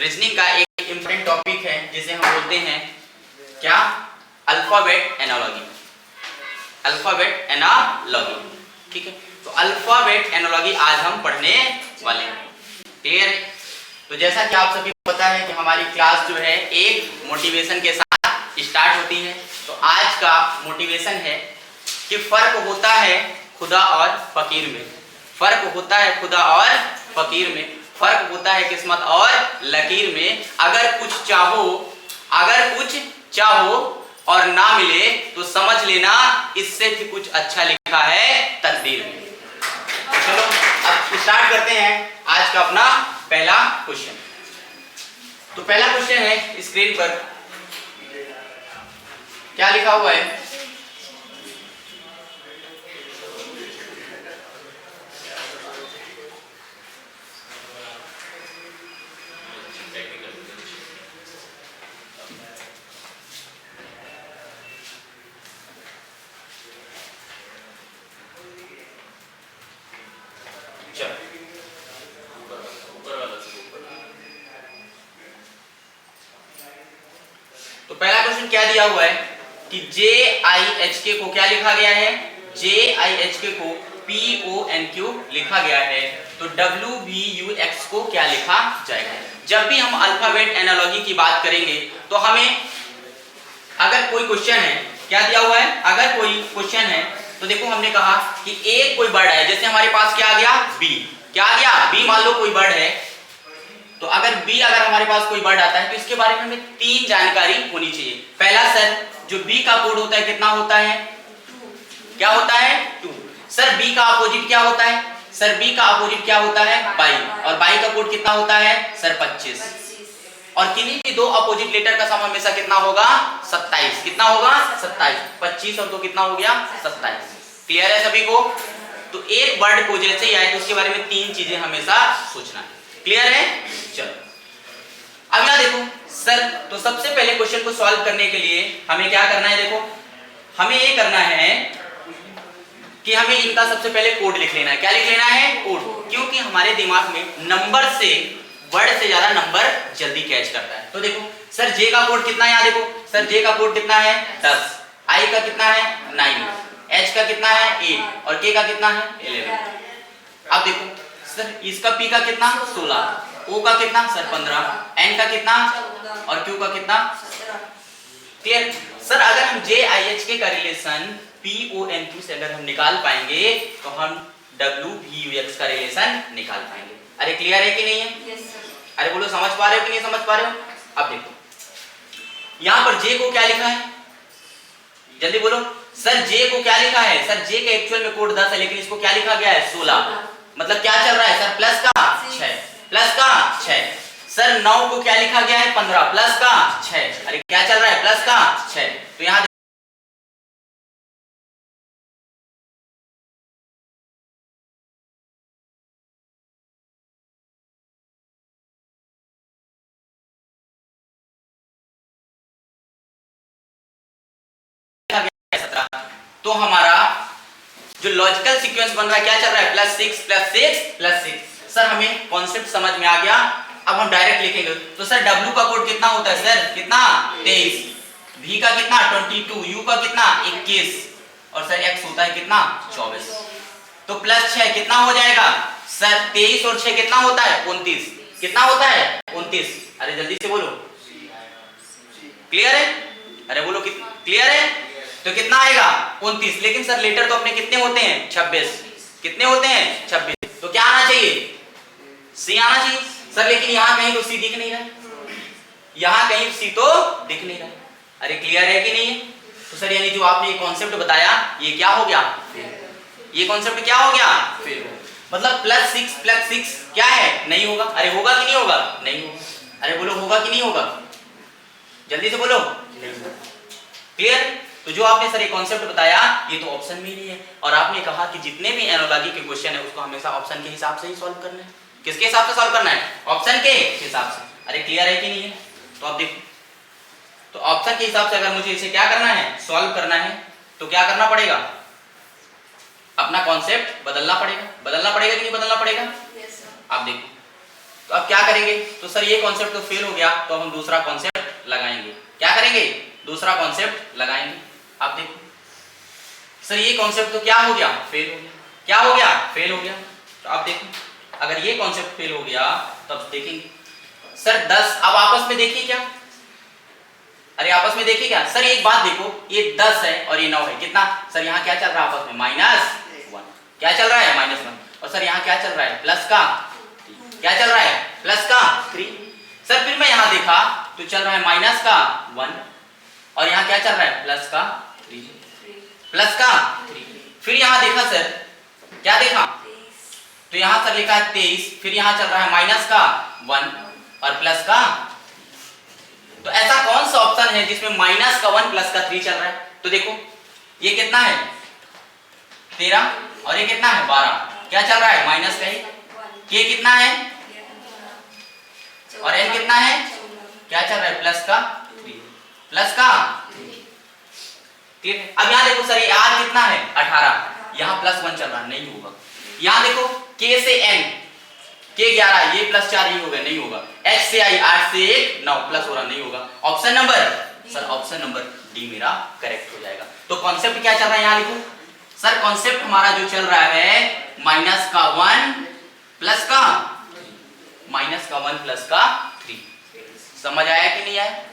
Reasoning का एक important topic है जिसे हम बोलते हैं क्या, अल्फाबेट एनालॉजी। अल्फाबेट एनालॉजी, ठीक है। तो अल्फाबेट एनालॉजी आज हम पढ़ने वाले हैं, क्लियर है। तो जैसा कि आप सभी को पता है कि हमारी क्लास जो है एक मोटिवेशन के साथ स्टार्ट होती है। तो आज का मोटिवेशन है कि फर्क होता है खुदा और फकीर में, फर्क होता है खुदा और फकीर में, फर्क होता है किस्मत और लकीर में। अगर कुछ चाहो और ना मिले तो समझ लेना इससे भी कुछ अच्छा लिखा है तकदीर में। तो चलो अब स्टार्ट करते हैं आज का अपना पहला क्वेश्चन। तो पहला क्वेश्चन है स्क्रीन पर क्या लिखा हुआ है, तो पहला क्वेश्चन क्या दिया हुआ है कि JIHK को क्या लिखा गया है, JIHK को PONQ लिखा गया है। तो WVUX को क्या लिखा जाएगा। जब भी हम अल्फाबेट एनालॉजी की बात करेंगे तो हमें अगर कोई क्वेश्चन है, क्या दिया हुआ है, अगर कोई क्वेश्चन है तो देखो हमने कहा कि एक कोई वर्ड है, जैसे हमारे पास क्या आ गया बी, क्या आ गया बी, मान लो कोई वर्ड है। तो अगर हमारे पास कोई वर्ड आता है तो इसके बारे में हमें तीन जानकारी होनी चाहिए। पहला सर जो बी का कोड होता है कितना होता है, क्या होता है 2। सर बी का अपोजिट क्या होता है, सर बी का अपोजिट क्या होता है बाई, और बाई का कोड कितना होता है सर 25। और किन्हीं भी दो अपोजिट लेटर का सम हमेशा कितना होगा 27, कितना होगा 27, 25 और 2 कितना हो गया 27। क्लियर है सभी को। तो एक वर्ड को जैसे ही आए तो उसके बारे में तीन चीजें हमेशा सोचना है, क्लियर है। चलो अगला देखो सर, तो सबसे पहले क्वेश्चन को सॉल्व करने के लिए हमें क्या करना है, देखो हमें ये करना है कि हमें इनका सबसे पहले कोड लिख लेना है। क्या लिख लेना है कोड, क्योंकि हमारे दिमाग में नंबर से वर्ड से ज्यादा नंबर जल्दी कैच करता है। तो देखो सर जे का कोड कितना है, यहाँ देखो सर जे का कोड कितना है 10, आई का कितना है 9, एच का कितना है 8 और के का कितना है 11। अब देखो सर इसका पी का कितना 16, ओ का कितना सर 15, एन का कितना और क्यू का कितना। Clear sir. अगर हम JIHK का रिलेशन PONQ से अगर हम निकाल पाएंगे तो हम WVUX का रिलेशन निकाल पाएंगे। अरे क्लियर है कि नहीं है, yes, अरे बोलो समझ पा रहे हो कि नहीं समझ पा रहे हो। अब देखो यहाँ पर J को क्या लिखा है, जल्दी बोलो सर J को क्या लिखा है। सर J का एक्चुअल में कोड 10 है लेकिन इसको क्या लिखा गया है 16, मतलब क्या चल रहा है सर प्लस का 6, प्लस का 6। सर 9 को क्या लिखा गया है 15 प्लस का 6, अरे क्या चल रहा है प्लस का 6। तो यहाँ तो हमारा जो लॉजिकल सीक्वेंस बन रहा है क्या चल रहा है +6 +6 +6। सर हमें कॉन्सेप्ट समझ में आ गया। अब हम डायरेक्ट लिखेंगे। तो सर W का कोड कितना होता है सर, कितना 23, V का कितना 22, U का कितना 21 और सर X होता है कितना 24। तो +6 कितना हो जाएगा सर 23 और 6 कितना होता है 29, कितना होता है 29। अरे जल्दी से बोलो, क्लियर है, अरे बोलो क्लियर है। तो कितना आएगा 29, लेकिन सर लेटर तो अपने कितने होते हैं 26, कितने होते हैं 26। तो क्या आना चाहिए C आना चाहिए सर, लेकिन यहाँ कहीं तो C दिख नहीं रहा, यहाँ कहीं C तो दिख नहीं रहा। अरे क्लियर है कि नहीं है। तो सर यानी जो आपने ये कॉन्सेप्ट बताया ये क्या हो गया, ये कॉन्सेप्ट क्या हो गया फेल हो, मतलब +6 क्या है नहीं होगा। अरे होगा कि नहीं होगा, नहीं होगा। अरे बोलो होगा कि नहीं होगा, जल्दी से बोलो नहीं होगा। क्लियर। तो जो आपने सर ये कॉन्सेप्ट बताया ये तो ऑप्शन में ही नहीं है, और आपने कहा कि जितने भी एनालॉजी के क्वेश्चन है उसको हमेशा ऑप्शन के हिसाब से ही सॉल्व करना है। किसके हिसाब से सॉल्व करना है, ऑप्शन के हिसाब से। अरे क्लियर है कि नहीं है। तो अब देखो, तो ऑप्शन के हिसाब से अगर मुझे इसे क्या करना है सॉल्व करना है तो क्या करना पड़ेगा, अपना कॉन्सेप्ट बदलना पड़ेगा, बदलना पड़ेगा कि नहीं बदलना पड़ेगा। yes, आप देखो तो अब क्या करेंगे, तो सर ये कॉन्सेप्ट तो फेल हो गया, तो हम दूसरा कॉन्सेप्ट लगाएंगे। क्या करेंगे, दूसरा कॉन्सेप्ट लगाएंगे। आप देखो सर ये कॉन्सेप्ट तो क्या हो गया, फेल हो गया। क्या हो गया, फेल हो गया। तो आप देखो अगर ये कॉन्सेप्ट फेल हो गया तब देखेंगे सर 10, अब आपस में देखिए क्या, अरे आपस में देखिए क्या सर, एक बात देखो ये 10 है और ये 9 है, कितना सर यहाँ क्या चल रहा है आपस में, -1, क्या चल रहा है -1, और सर यहाँ क्या चल रहा है प्लस का, क्या चल रहा है प्लस का 3। सर फिर मैं यहाँ देखा तो चल रहा है -1 और यहाँ क्या चल रहा है प्लस का 3, फिर यहाँ देखा सर, क्या देखा, तो यहाँ सर लिखा है 23, फिर यहाँ चल रहा है -1 और प्लस का, तो ऐसा कौन सा ऑप्शन है जिसमें -1 प्लस का 3 चल रहा है। तो देखो ये कितना है 13 और ये कितना है 12, क्या चल रहा है माइनस का 1, के कितना है और एन कितना है, क्या चल रहा है प्लस का 3, ठीक है। अब यहाँ देखो सर ये आर कितना है 18, यहाँ +1 चल रहा है, नहीं होगा। यहाँ देखो के से एन, के 11, ये +4 ही होगा, नहीं होगा। एच से आई 8 से 1 9 प्लस हो रहा, नहीं होगा। Option number sir, option number D मेरा करेक्ट हो जाएगा। तो कॉन्सेप्ट क्या चल रहा है यहाँ लिखो सर, कॉन्सेप्ट हमारा जो चल रहा है -1 प्लस का -1 प्लस का 3। समझ आया कि नहीं आया?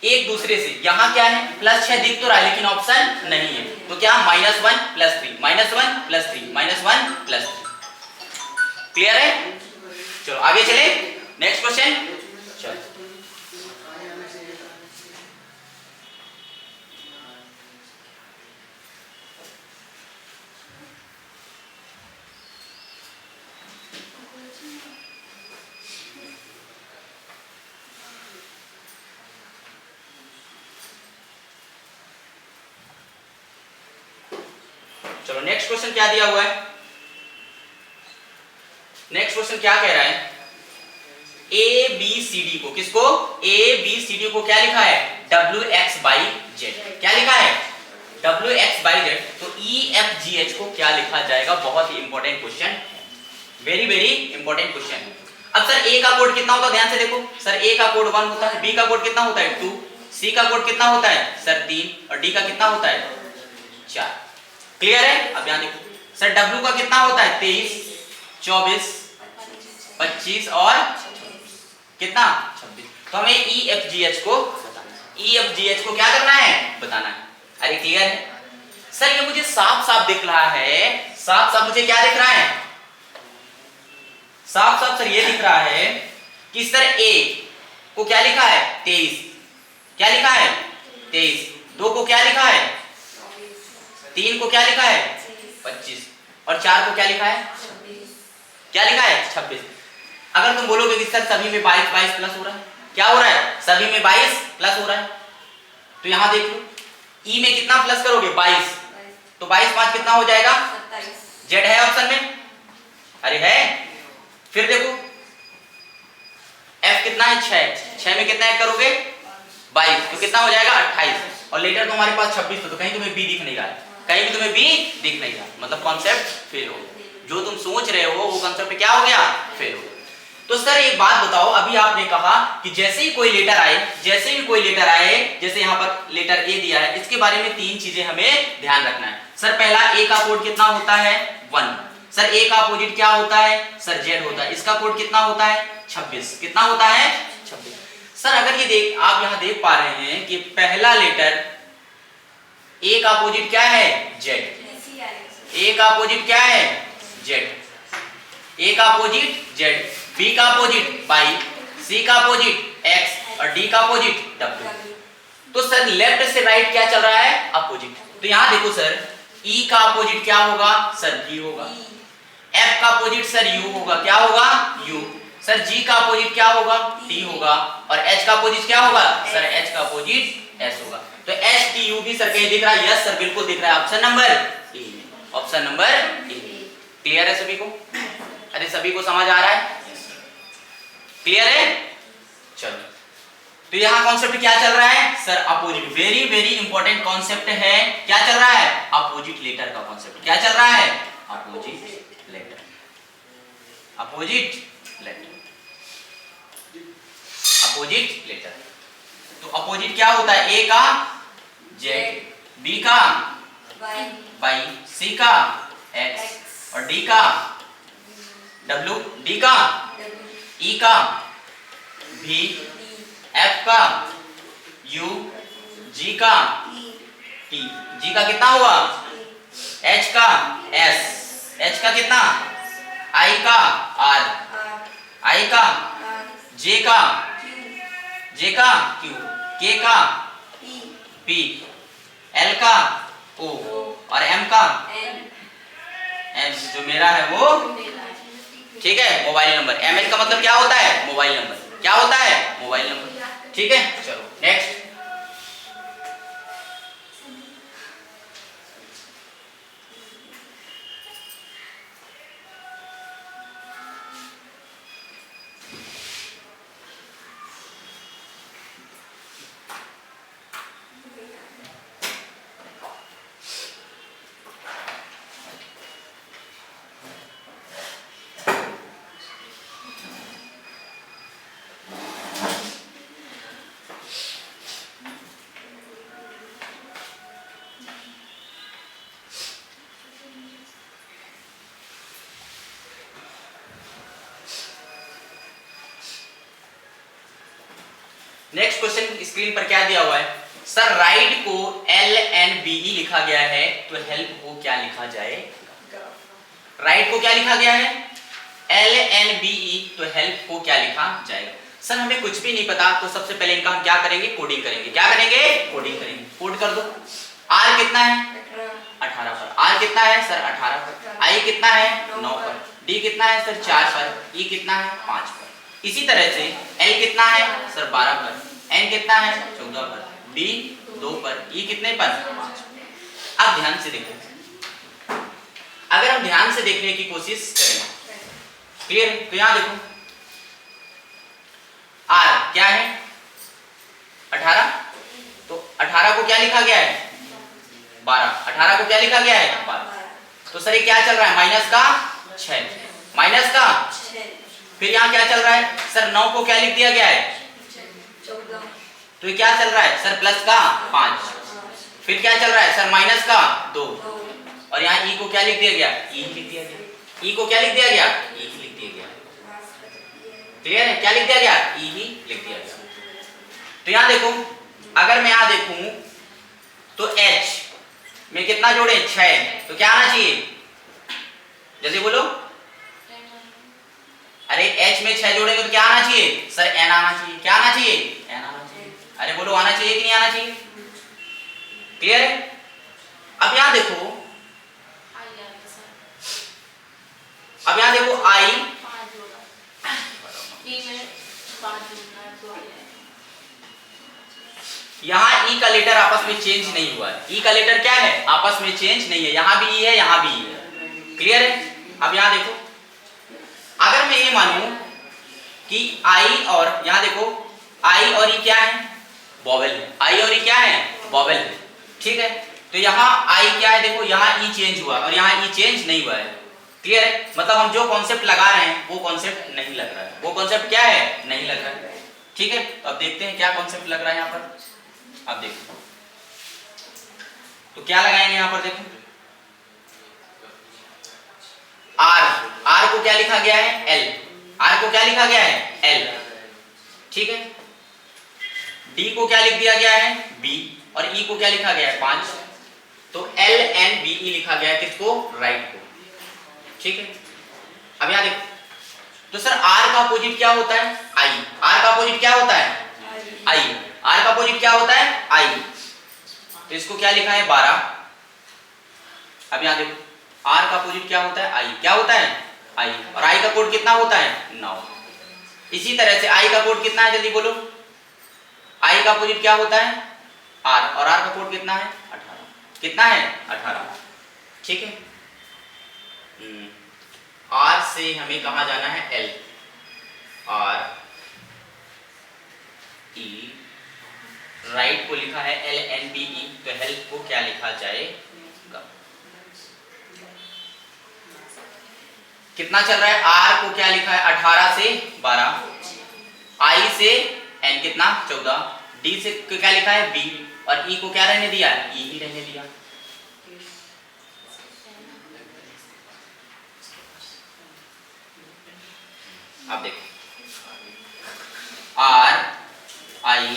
एक दूसरे से यहाँ क्या है +6 दिख तो रहा है लेकिन ऑप्शन नहीं है, तो क्या -1 प्लस 3 -1 प्लस 3 -1 प्लस 3। क्लियर है? चलो आगे चले, नेक्स्ट क्वेश्चन। चलो चलो नेक्स्ट क्वेश्चन क्या दिया हुआ है, नेक्स्ट क्वेश्चन क्या कह रहा है, ए बी सी डी को, किसको, ए बी सी डी को क्या लिखा है WX/Z, क्या लिखा है WX/Z। तो EFGH को क्या लिखा जाएगा, बहुत ही important question, very very important question. अब सर ए का कोड कितना होता है, ध्यान से देखो सर, ए का कोड 1 होता है, बी का कोड कितना होता है 2, सी का कोड कितना होता है सर 3 और डी का कितना होता है 4। क्लियर है? अब यहाँ देखो सर W का कितना होता है 23 24 25 और कितना 26। तो हमें EFGH को EFGH को क्या करना है, बताना है। अरे क्लियर है सर, ये मुझे साफ साफ दिख रहा है, साफ साफ मुझे क्या दिख रहा है, साफ साफ सर ये दिख रहा है कि सर A को क्या लिखा है 23, क्या लिखा है 23, 2 को क्या लिखा है 3 को क्या लिखा है 25 और 4 को क्या लिखा है 26, क्या लिखा है 26। अगर तुम बोलोगे कि सर सभी में 22 22 प्लस हो रहा है, क्या हो रहा है सभी में 22 प्लस हो रहा है, तो यहां देख लो ई में कितना प्लस करोगे 22, तो 22 5 कितना हो जाएगा 27। जेड है ऑप्शन में, अरे है। फिर देखो एफ कितना है 6 में कितना ऐड करोगे 22, तो कितना हो जाएगा 28 और लेटर तो हमारे पास 26 तो कहीं तुम्हें बी दिख नहीं रहा है, कहीं भी तुम्हें बी दिख नहीं रहा, मतलब कॉन्सेप्ट फेल हो, जो तुम सोच रहे हो वो कॉन्सेप्ट क्या हो गया, फेल हो। तो सर एक बात बताओ, अभी आपने कहा कि जैसे ही कोई लेटर आए, जैसे भी कोई लेटर आए, जैसे यहाँ पर लेटर ए दिया है, इसके बारे में 3 चीजें हमें ध्यान रखना है। सर पहला ए का कोड कितना होता है 1, सर ए का अपोजिट क्या होता है सर जेड होता है, इसका कोड कितना होता है 26, कितना होता है 26। सर अगर ये देख, आप यहाँ देख पा रहे हैं कि पहला लेटर ए का अपोजिट क्या है जेड, ए का अपोजिट क्या है जेड, ए का अपोजिट जेड, बी का अपोजिट वाई, सी का अपोजिट एक्स और डी का अपोजिट डब्ल्यू। तो सर लेफ्ट से राइट क्या चल रहा है अपोजिट, तो यहां देखो सर ई का अपोजिट क्या होगा सर बी होगा, एफ का अपोजिट सर यू होगा, क्या होगा यू, सर जी का अपोजिट क्या होगा टी होगा और एच का अपोजिट क्या होगा सर एच का अपोजिट एस होगा। तो एच टी यू भी सर कहीं दिख रहा है, यस सर बिल्कुल दिख रहा है, option number A, option number A. Clear है सभी को? अरे सभी को समझ आ रहा है? क्लियर है? चलो तो यहाँ कॉन्सेप्ट क्या चल रहा है sir opposite, very very important concept है, क्या चल रहा है अपोजिट लेटर का कॉन्सेप्ट, क्या चल रहा है opposite letter. Opposite letter, opposite letter. तो अपोजिट क्या होता है? ए का जेड, बी का वाई, सी का एक्स और डी का डब्ल्यू, डी का ई का भी, एफ का यू, जी का टी, जी का कितना हुआ? एच का एस, एच का कितना? आई का आर, आई का जे का, जे का क्यू, के का पी, एल का ओ और एम का एम, जो मेरा है वो, ठीक है, मोबाइल नंबर। एम एल का मतलब क्या होता है? Mobile number. क्या होता है? Mobile number. ठीक है, चलो नेक्स्ट। नेक्स्ट क्वेश्चन स्क्रीन पर क्या दिया हुआ है? सर राइट को एल एन बी ई लिखा गया है, तो हेल्प को क्या लिखा जाए? राइट को क्या लिखा गया है? एल एन बी ई, तो हेल्प को क्या लिखा जाएगा? सर हमें कुछ भी नहीं पता, तो सबसे पहले इनका हम क्या करेंगे? कोडिंग करेंगे। क्या करेंगे? कोडिंग करेंगे। कोड कर दो। आर कितना है? 18 पर। आर कितना है सर? 18 पर। आई कितना है? 9 पर। डी कितना है सर? 4 पर। ई कितना है? 5 पर। इसी तरह से एल कितना है सर? 12 पर। एन कितना है? 14 पर। डी 2 पर। ई कितने पर? 5 पर। अब ध्यान से देखो, अगर हम ध्यान से देखने की कोशिश करें, क्लियर? तो यहां देखो, आर क्या है? 18। तो 18 को क्या लिखा गया है? 12। 18 को क्या लिखा गया है? 12। तो सर ये क्या चल रहा है? माइनस का 6, माइनस का 6। फिर यहाँ क्या चल रहा है सर? 9 को क्या लिख दिया गया है? 14। तो ये क्या चल रहा है सर? प्लस का 5। फिर क्या चल रहा है सर? माइनस का 2। और यहाँ ई को क्या लिख दिया गया? ई लिख दिया गया। ई को क्या लिख दिया गया? ई लिख दिया गया। क्लियर है? क्या लिख दिया गया? ई ही लिख दिया गया। तो यहाँ देखो, अगर मैं यहाँ देखूं तो एच में कितना जोड़े? 6। तो क्या आना चाहिए? जल्दी बोलो। अरे एच में 6 जोड़ेंगे तो क्या आना चाहिए सर? एन आना चाहिए। क्या आना चाहिए? एन आना चाहिए। अरे बोलो, आना चाहिए कि नहीं आना चाहिए? क्लियर है? अब यहां देखो, अब यहां देखो आई, यहां ई का लेटर आपस में चेंज नहीं हुआ है। ई का लेटर क्या है? आपस में चेंज नहीं है। यहां भी ई है, यहां भी ई है। क्लियर है? अब यहां देखो, अगर मैं ये मानूं कि आई और, यहां देखो, आई और ई क्या है? वोवेल है। आई और ई क्या है? वोवेल है। ठीक है? तो यहां आई क्या है? देखो यहां ई चेंज हुआ और यहां ई चेंज नहीं हुआ है। क्लियर है? मतलब हम जो कॉन्सेप्ट लगा रहे हैं वो कॉन्सेप्ट नहीं लग रहा है। वो कॉन्सेप्ट क्या है? नहीं लग रहा है। ठीक है? तो अब देखते हैं क्या कॉन्सेप्ट लग रहा है यहां पर। अब देखो, तो क्या लगाएंगे यहां पर? देखो, आर, आर को क्या लिखा गया है? एल। आर को क्या लिखा गया है? एल। ठीक है? डी को क्या लिख दिया गया है? बी। और ई को क्या लिखा गया है? 5। तो एल एन बी ई लिखा गया है। किसको? राइट को। ठीक है? अब यहां देखो, तो सर आर का अपोजिट क्या होता है? आई। आर का अपोजिट क्या होता है? आई। आर का अपोजिट क्या होता है? आई। तो इसको क्या लिखा है? 12। अब यहां देखो, आर का अपोजिट क्या होता है? आई। क्या होता है? आई। और आई का कोड कितना होता है? 9। इसी तरह से आई का कोड कितना है? जल्दी बोलो। आई का अपोजिट क्या होता है? आर। और आर का कोड कितना है? 18। कितना है? 18। ठीक है? आर से हमें कहां जाना है? एल। आर ई, राइट को लिखा है एल एन बी ई, तो हेल्प को क्या लिखा जाएगा? कितना चल रहा है, आर को क्या लिखा है 18 से 12, आई से एन कितना 14, डी से क्या लिखा है बी, और ई को क्या रहने दिया है, ई ही रहने दिया। अब देखो आर आई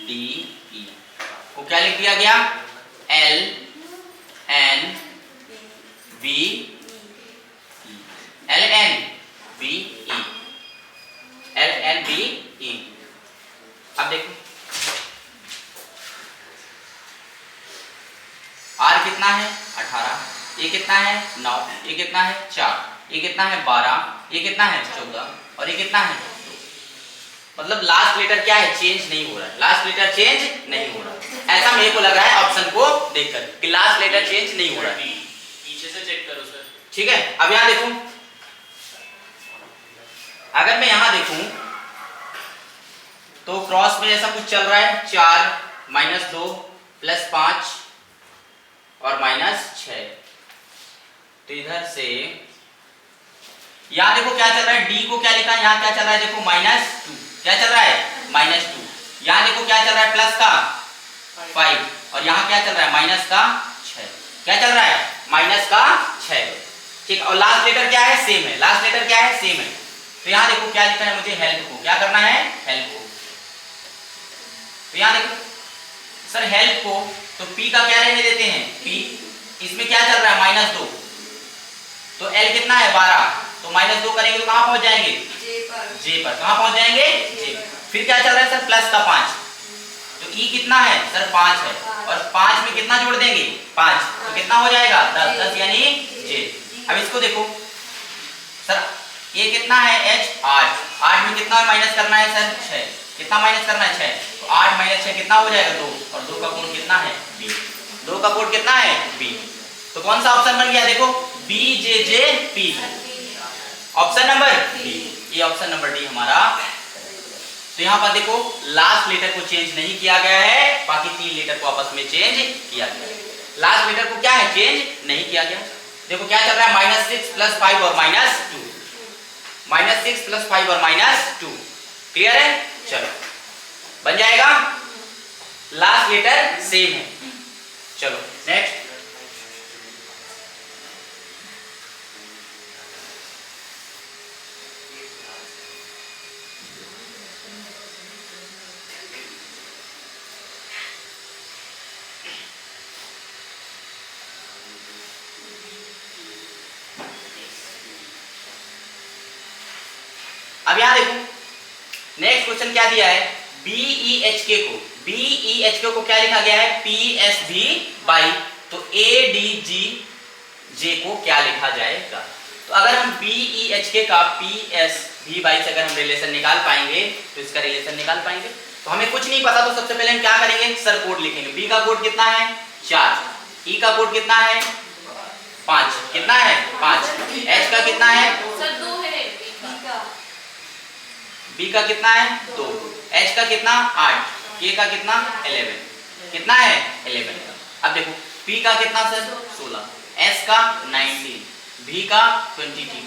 डी ई को क्या लिख दिया गया, L N B E, L N B E, L N B E. अब देखो आर कितना है 18, ये कितना है 9, ये कितना है 4, ये कितना है 12, ये कितना है 14, और ये कितना है 2। मतलब लास्ट लेटर क्या है, चेंज नहीं हो रहा है, लास्ट लेटर चेंज नहीं हो रहा है। ऐसा मेरे को लग रहा है ऑप्शन को देखकर कि लास्ट लेटर चेंज नहीं हो रहा है। पीछे से चेक करो सर। ठीक है, अब यहां देखूं, अगर मैं यहां देखूं तो क्रॉस में ऐसा कुछ चल रहा है 4 -2 +5 और -6, तो इधर से यहां देखो क्या चल रहा है, डी को क्या लिखा है, यहां क्या चल रहा है देखो -2, क्या चल रहा है -2, यहां देखो क्या चल रहा है प्लस का 5, और यहां क्या चल रहा है माइनस का 6, क्या चल रहा है माइनस का 6। ठीक, और लास्ट लेटर क्या है सेम है, लास्ट लेटर क्या है सेम है। तो यहां देखो क्या लिखा है, मुझे हेल्प को क्या करना है, हेल्प को। तो यहां देखो सर हेल्प को, तो p का क्या रहने देते हैं p, इसमें क्या चल रहा है -2, तो l कितना है 12, तो -2 करेंगे तो कहां पहुंच जाएंगे, j पर, कहां पहुंच जाएंगे j। फिर क्या चल रहा है सर प्लस का 5, तो e कितना है सर 5 है, और 5 में कितना जोड़ देंगे 5, तो कितना हो जाएगा 10 यानी j। अब इसको देखो सर, ये कितना है h 8 में कितना माइनस करना है सर 6, कितना माइनस करना है 6, तो 8 - 6 कितना हो जाएगा 2, और 2 का कोड कितना है b, 2 का कोड कितना है b। तो कौन सा ऑप्शन बन गया देखो b j j p, option number D, ये ऑप्शन नंबर डी हमारा। तो यहाँ पर देखो लास्ट लेटर को चेंज नहीं किया गया है, बाकी 3 लेटर को आपस में चेंज किया गया है, लास्ट लेटर को क्या है चेंज नहीं किया गया। देखो क्या चल रहा है -6 + 5 और -2, -6 + 5 और -2, क्लियर है। चलो बन जाएगा, लास्ट लेटर सेम है। चलो नेक्स्ट, अब यहां देखो नेक्स्ट क्वेश्चन क्या दिया है, BEHK को, BEHK को क्या लिखा गया है PSB बाई, तो ADGJ को क्या लिखा जाएगा। तो अगर हम BEHK का PSB बाई से अगर हम रिलेशन निकाल पाएंगे तो इसका रिलेशन निकाल पाएंगे। तो हमें कुछ नहीं पता, तो सबसे पहले हम क्या करेंगे सर कोड लिखेंगे। B का कोड कितना है 4, E का कोड कितना है 5, कितना है 5, H का कितना है सर 2 है, B का कितना है 2, H का कितना 8, K का कितना 11, कितना है 11। अब देखो P का कितना सर 16, S का 19, V का 22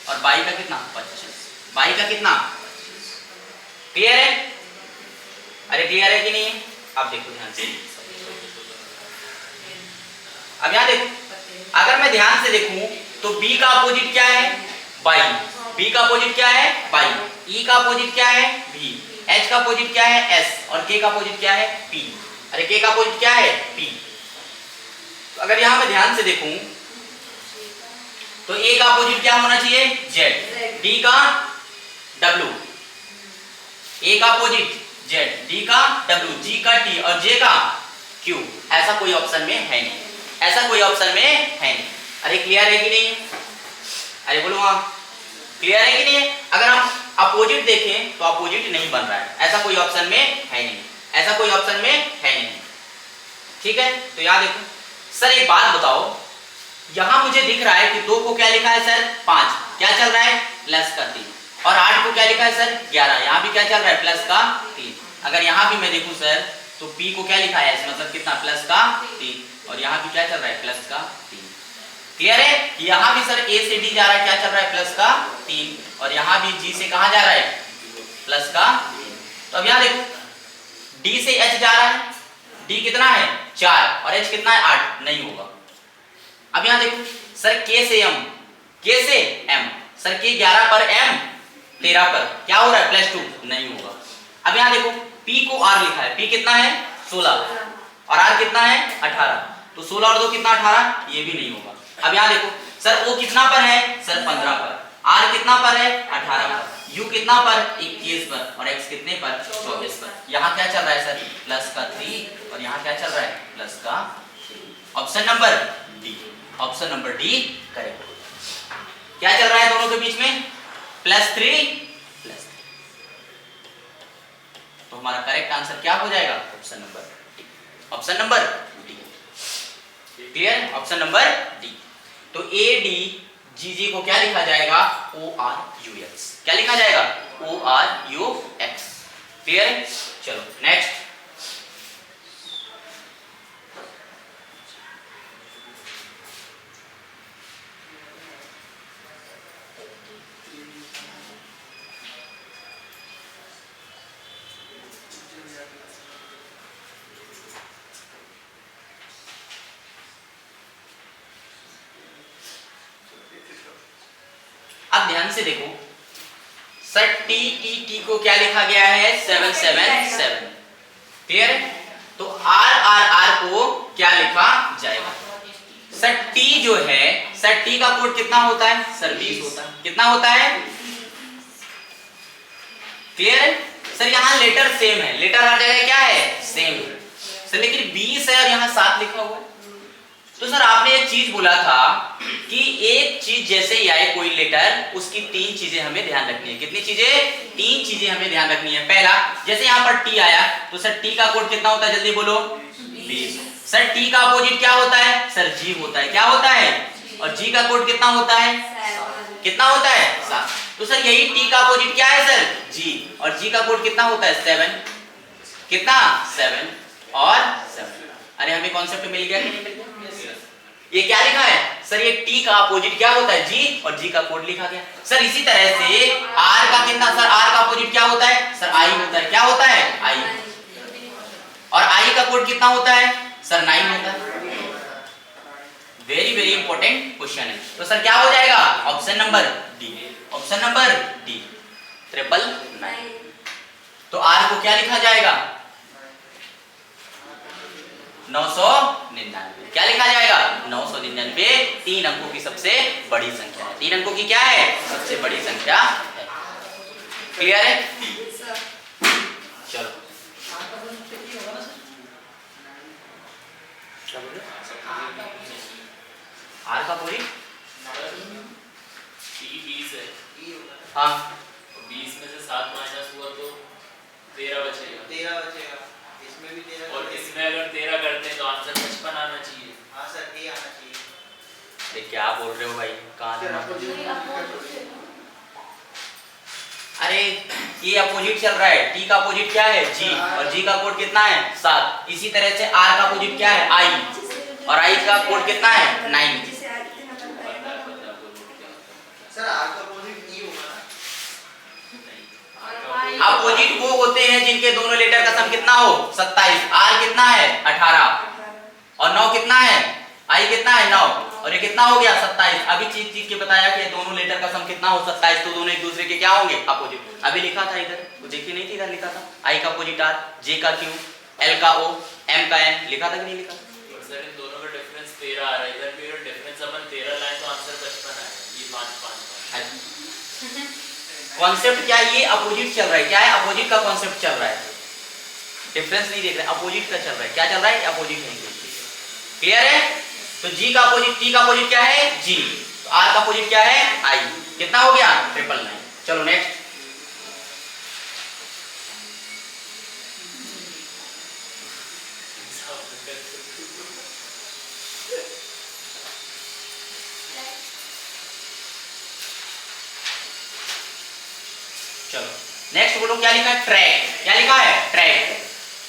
और बाई का कितना 25, बाई का कितना, क्लियर है। अरे क्लियर है कि नहीं, अब देखो ध्यान से, अब यहां देखो अगर मैं ध्यान से देखूं तो B का अपोजिट क्या है बाई, B का अपोजिट क्या है बाई, E का अपोजिट क्या है V, H का अपोजिट क्या है S और K का अपोजिट क्या है P। अरे K का अपोजिट क्या है P। तो अगर यहां मैं ध्यान से देखूं तो A का अपोजिट क्या होना चाहिए Z, D का W, A का अपोजिट Z, D का W, G का T और J का Q। ऐसा कोई ऑप्शन में है नहीं, ऐसा कोई ऑप्शन में है नहीं। अरे क्लियर है कि नहीं, अरे बोलो हाँ क्लियर है कि नहीं। अगर हम अपोजिट देखें तो अपोजिट नहीं बन रहा है, ऐसा कोई ऑप्शन में है नहीं, ऐसा कोई ऑप्शन में है नहीं, ठीक है। तो यहां देखो सर एक बात बताओ, यहां मुझे दिख रहा है कि 2 को क्या लिखा है सर 5, क्या चल रहा है प्लस का 3, और 8 को क्या लिखा है सर 11, यहां भी क्या चल रहा है प्लस का 3। अगर यहां भी मैं देखूं सर तो P को क्या लिखा है मतलब कितना प्लस का 3, और यहां भी क्या चल रहा है प्लस का 3। क्लियर है? यहाँ भी सर ए से डी जा रहा है, क्या चल रहा है प्लस का 3, और यहाँ भी जी से कहाँ जा रहा है प्लस का 3। तो अब यहाँ देखो डी से एच जा रहा है, डी कितना है 4 और एच कितना है 8, नहीं होगा। अब यहाँ देखो सर के से एम, के से एम, सर के 11 पर एम 13 पर क्या हो रहा है +2, नहीं होगा। अब यहाँ देखो P को R लिखा है, P कितना है 16 और R कितना है 18, तो 16 और 2 कितना 18, ये भी नहीं होगा। अब यहाँ देखो सर O कितना पर है सर 15 पर, R कितना पर है 18 पर, U कितना पर 21 पर और X कितने पर 24 पर। यहाँ क्या चल रहा है सर प्लस का 3 और यहाँ क्या चल रहा है प्लस का 3। Option number D, option number D correct. क्या चल रहा है दोनों के बीच में +3 +3, तो हमारा करेक्ट आंसर क्या हो जाएगा option number D, option number D. Clear? Option number D. तो ए डी जी जी को क्या लिखा जाएगा ORUX, क्या लिखा जाएगा ORUX। क्लियर है? चलो नेक्स्ट। अब ध्यान से देखो सर टी को क्या लिखा गया है 777। क्लियर है? तो RRR को क्या लिखा जाएगा सर टी जो है, सर टी का कोड कितना होता है सर 20 होता है, कितना होता है? क्लियर है? सर यहाँ लेटर सेम है, लेटर हर जगह क्या है सेम है सर, लेकिन 20 है और यहाँ 7 लिखा हुआ है। तो सर आपने एक चीज बोला था कि एक चीज जैसे ही आए कोई लेटर, उसकी 3 चीजें हमें ध्यान रखनी है। कितनी चीजें? 3 चीजें हमें ध्यान रखनी है। पहला, जैसे यहाँ पर टी आया तो सर टी का कोड कितना होता है जल्दी बोलो 20। सर टी का अपोजिट क्या होता है सर जी होता है, क्या होता है? और जी का कोड कितना होता है कितना होता है 7। तो सर यही टी का अपोजिट क्या है सर जी, और जी का कोड कितना होता है 7, कितना 7 और 7। अरे हमें कॉन्सेप्ट मिल गया कि नहीं मिल गया? ये क्या लिखा है सर, ये टी का अपोजिट क्या होता है जी, और जी का कोड लिखा गया। सर इसी तरह से आर का कितना, सर आर का अपोजिट क्या होता है सर आई होता है, क्या होता है आई, और आई का कोड कितना होता है सर 9 होता है। वेरी वेरी इंपॉर्टेंट क्वेश्चन है। तो सर क्या हो जाएगा option number D, option number D 999। तो आर को क्या लिखा जाएगा 999, क्या लिखा जाएगा 999। 3 अंकों की सबसे बड़ी संख्या है, 3 अंकों की क्या है सबसे बड़ी संख्या है। क्लियर है? चलो आर का पूरी 20 है, हाँ 20 में से 7 माइनस हुआ तो 13 बचेगा, इसमें भी 13 और इसमें अगर 13 करते हैं तो आंसर 55 आना चाहिए। हाँ सर ए आना चाहिए। अरे क्या बोल रहे हो भाई, कहाँ अरे ये अपोजिट चल रहा है, टी का अपोजिट क्या है जी, और जी का कोड कितना है 7। इसी तरह से आर का अपोजिट क्या है आई, और आई का कोड कितना है 9। सर आर का अपोजिट ई होगा ना। अपोजिट वो होते हैं जिनके दोनों लेटर का सम कितना हो 27। आर कितना है 18 और 9 कितना है आई कितना है 9, और ये कितना हो गया 27। अभी चीज के बताया कि दोनों लेटर का सम कितना हो 27, तो दोनों एक दूसरे के क्या होंगे अपोजिट। अभी लिखा था इधर, वो देखिए नहीं थी इधर लिखा था आई का अपोजिट आर, जे का क्यू, एल का ओ, एम का एन, लिखा था कि नहीं लिखा? सर इन दोनों का डिफरेंस 13 आ रहा है, इधर भी अगर डिफरेंस अपन 13 लाए तो आंसर 55 आएगा। ये 5 कॉन्सेप्ट क्या है, ये अपोजिट चल रहा है, क्या है अपोजिट का कॉन्सेप्ट चल रहा है, डिफरेंस नहीं देख रहे, अपोजिट का चल रहा है। क्या चल रहा है अपोजिट है। क्लियर है? तो जी का अपोजिट, टी का अपोजिट क्या है जी, तो आर का अपोजिट क्या है आई। कितना हो गया 999। चलो नेक्स्ट। चलो नेक्स्ट बोलो क्या लिखा है ट्रैक, क्या लिखा है ट्रैक।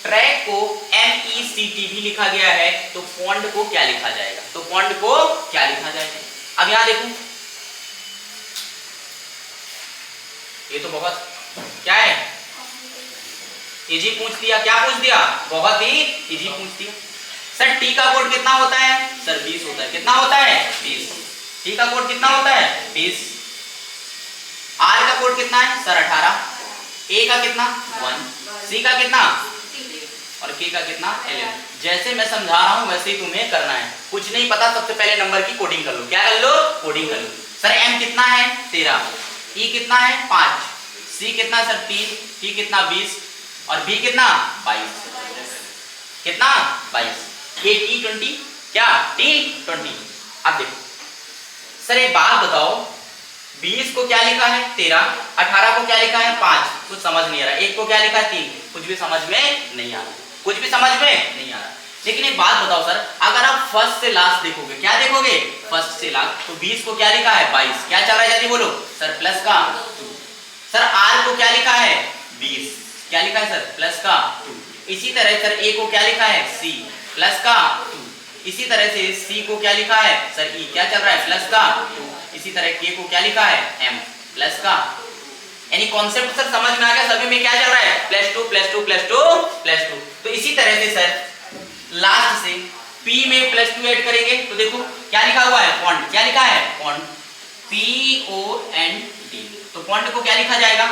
ट्रैक को MECT भी लिखा गया है, तो पॉन्ड को क्या लिखा जाएगा? तो पॉन्ड को क्या लिखा जाएगा? अब यहां देखो, ये तो बहुत क्या है, इजी पूछ दिया। क्या पूछ दिया? बहुत ही इजी पूछ दिया। सर टी का कोड कितना होता है? सर 20 होता है। कितना होता है? 20। टी का कोड कितना होता है? 20। आर का कोड कितना है? सर 18। ए का कितना? 1। सी का कितना? और के का कितना? 11। जैसे मैं समझा रहा हूं वैसे ही तुम्हें करना है। कुछ नहीं पता, सबसे पहले नंबर की कोडिंग कर लो। क्या कर लो? कोडिंग कर लो। सर एम कितना है? 13। ई कितना है? 5। सी कितना सर? 3। टी कितना? 20। और बी कितना? 22। कितना? 22। ये T20 क्या? T20। अब देखो सर एक बात बताओ, 20 को क्या लिखा है? 13। 18 को क्या लिखा है? 5। कुछ समझ नहीं आ रहा। 1 को क्या लिखा है? 3। कुछ भी समझ में नहीं आ रहा। कुछ भी समझ में नहीं आ रहा। लेकिन एक बात बताओ सर, अगर आप फर्स्ट से लास्ट देखोगे, क्या देखोगे? फर्स्ट से लास्ट, तो 20 को क्या लिखा है? 22। क्या चल रहा है जल्दी बोलो सर? प्लस का 2। सर आर को क्या लिखा है? 20। क्या लिखा है सर? प्लस का 2। इसी तरह सर ए को क्या लिखा है? सी प्लस का 2। इसी तरह से सी को क्या लिखा है? सर ई। क्या चल रहा है? प्लस का 2। इसी तरह के को क्या लिखा है? एम प्लस का। यानी कॉन्सेप्ट सर समझ में आ गया? सभी में क्या चल रहा है? Plus 2 plus 2 plus 2 plus 2। तो इसी तरह से सर लास्ट से P में प्लस 2 ऐड करेंगे तो देखो क्या लिखा हुआ है? पॉन्ड। क्या लिखा है? पॉन्ड। POND। तो पॉन्ड को क्या लिखा जाएगा?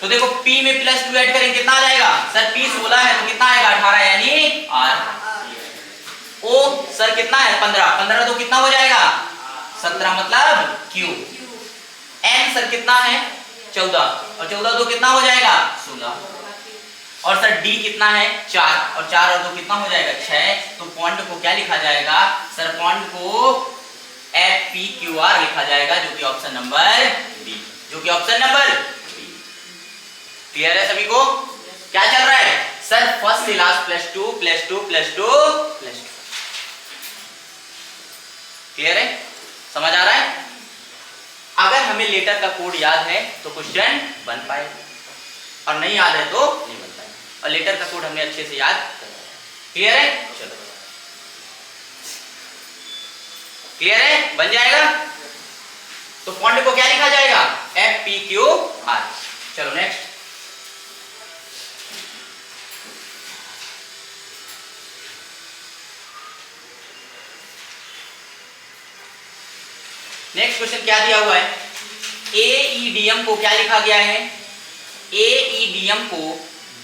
तो देखो P में प्लस 2 ऐड करेंगे कितना आ जाएगा? सर P 16 है तो कितना आएगा? 18 यानी R। O सर कितना है? 15। 15 तो कितना हो जाएगा? 17 मतलब Q। N सर कितना है? 14। और 14 तो कितना हो जाएगा? 16। और सर D कितना है? 4। और 4 और 2 कितना हो जाएगा? 6। तो पॉन्ड को क्या लिखा जाएगा? सर पॉन्ड को FPQR लिखा जाएगा, जो कि ऑप्शन नंबर B। जो कि ऑप्शन नंबर B। क्लियर है सभी को? क्या चल रहा है सर? फर्स्ट से last plus 2 plus 2 plus 2 plus 2। Clear है? समझ आ रहा है? अगर हमें लेटर का कोड याद है तो क्वेश्चन बन पाएगा, और नहीं याद है तो नहीं बन पाएगा। और लेटर का कोड हमने अच्छे से याद कर। क्लियर है? चलो क्लियर है? बन जाएगा। तो पॉन्ड को क्या लिखा जाएगा? FPQR। चलो नेक्स्ट। नेक्स्ट क्वेश्चन क्या दिया हुआ है? AEDM को क्या लिखा गया है? AEDM को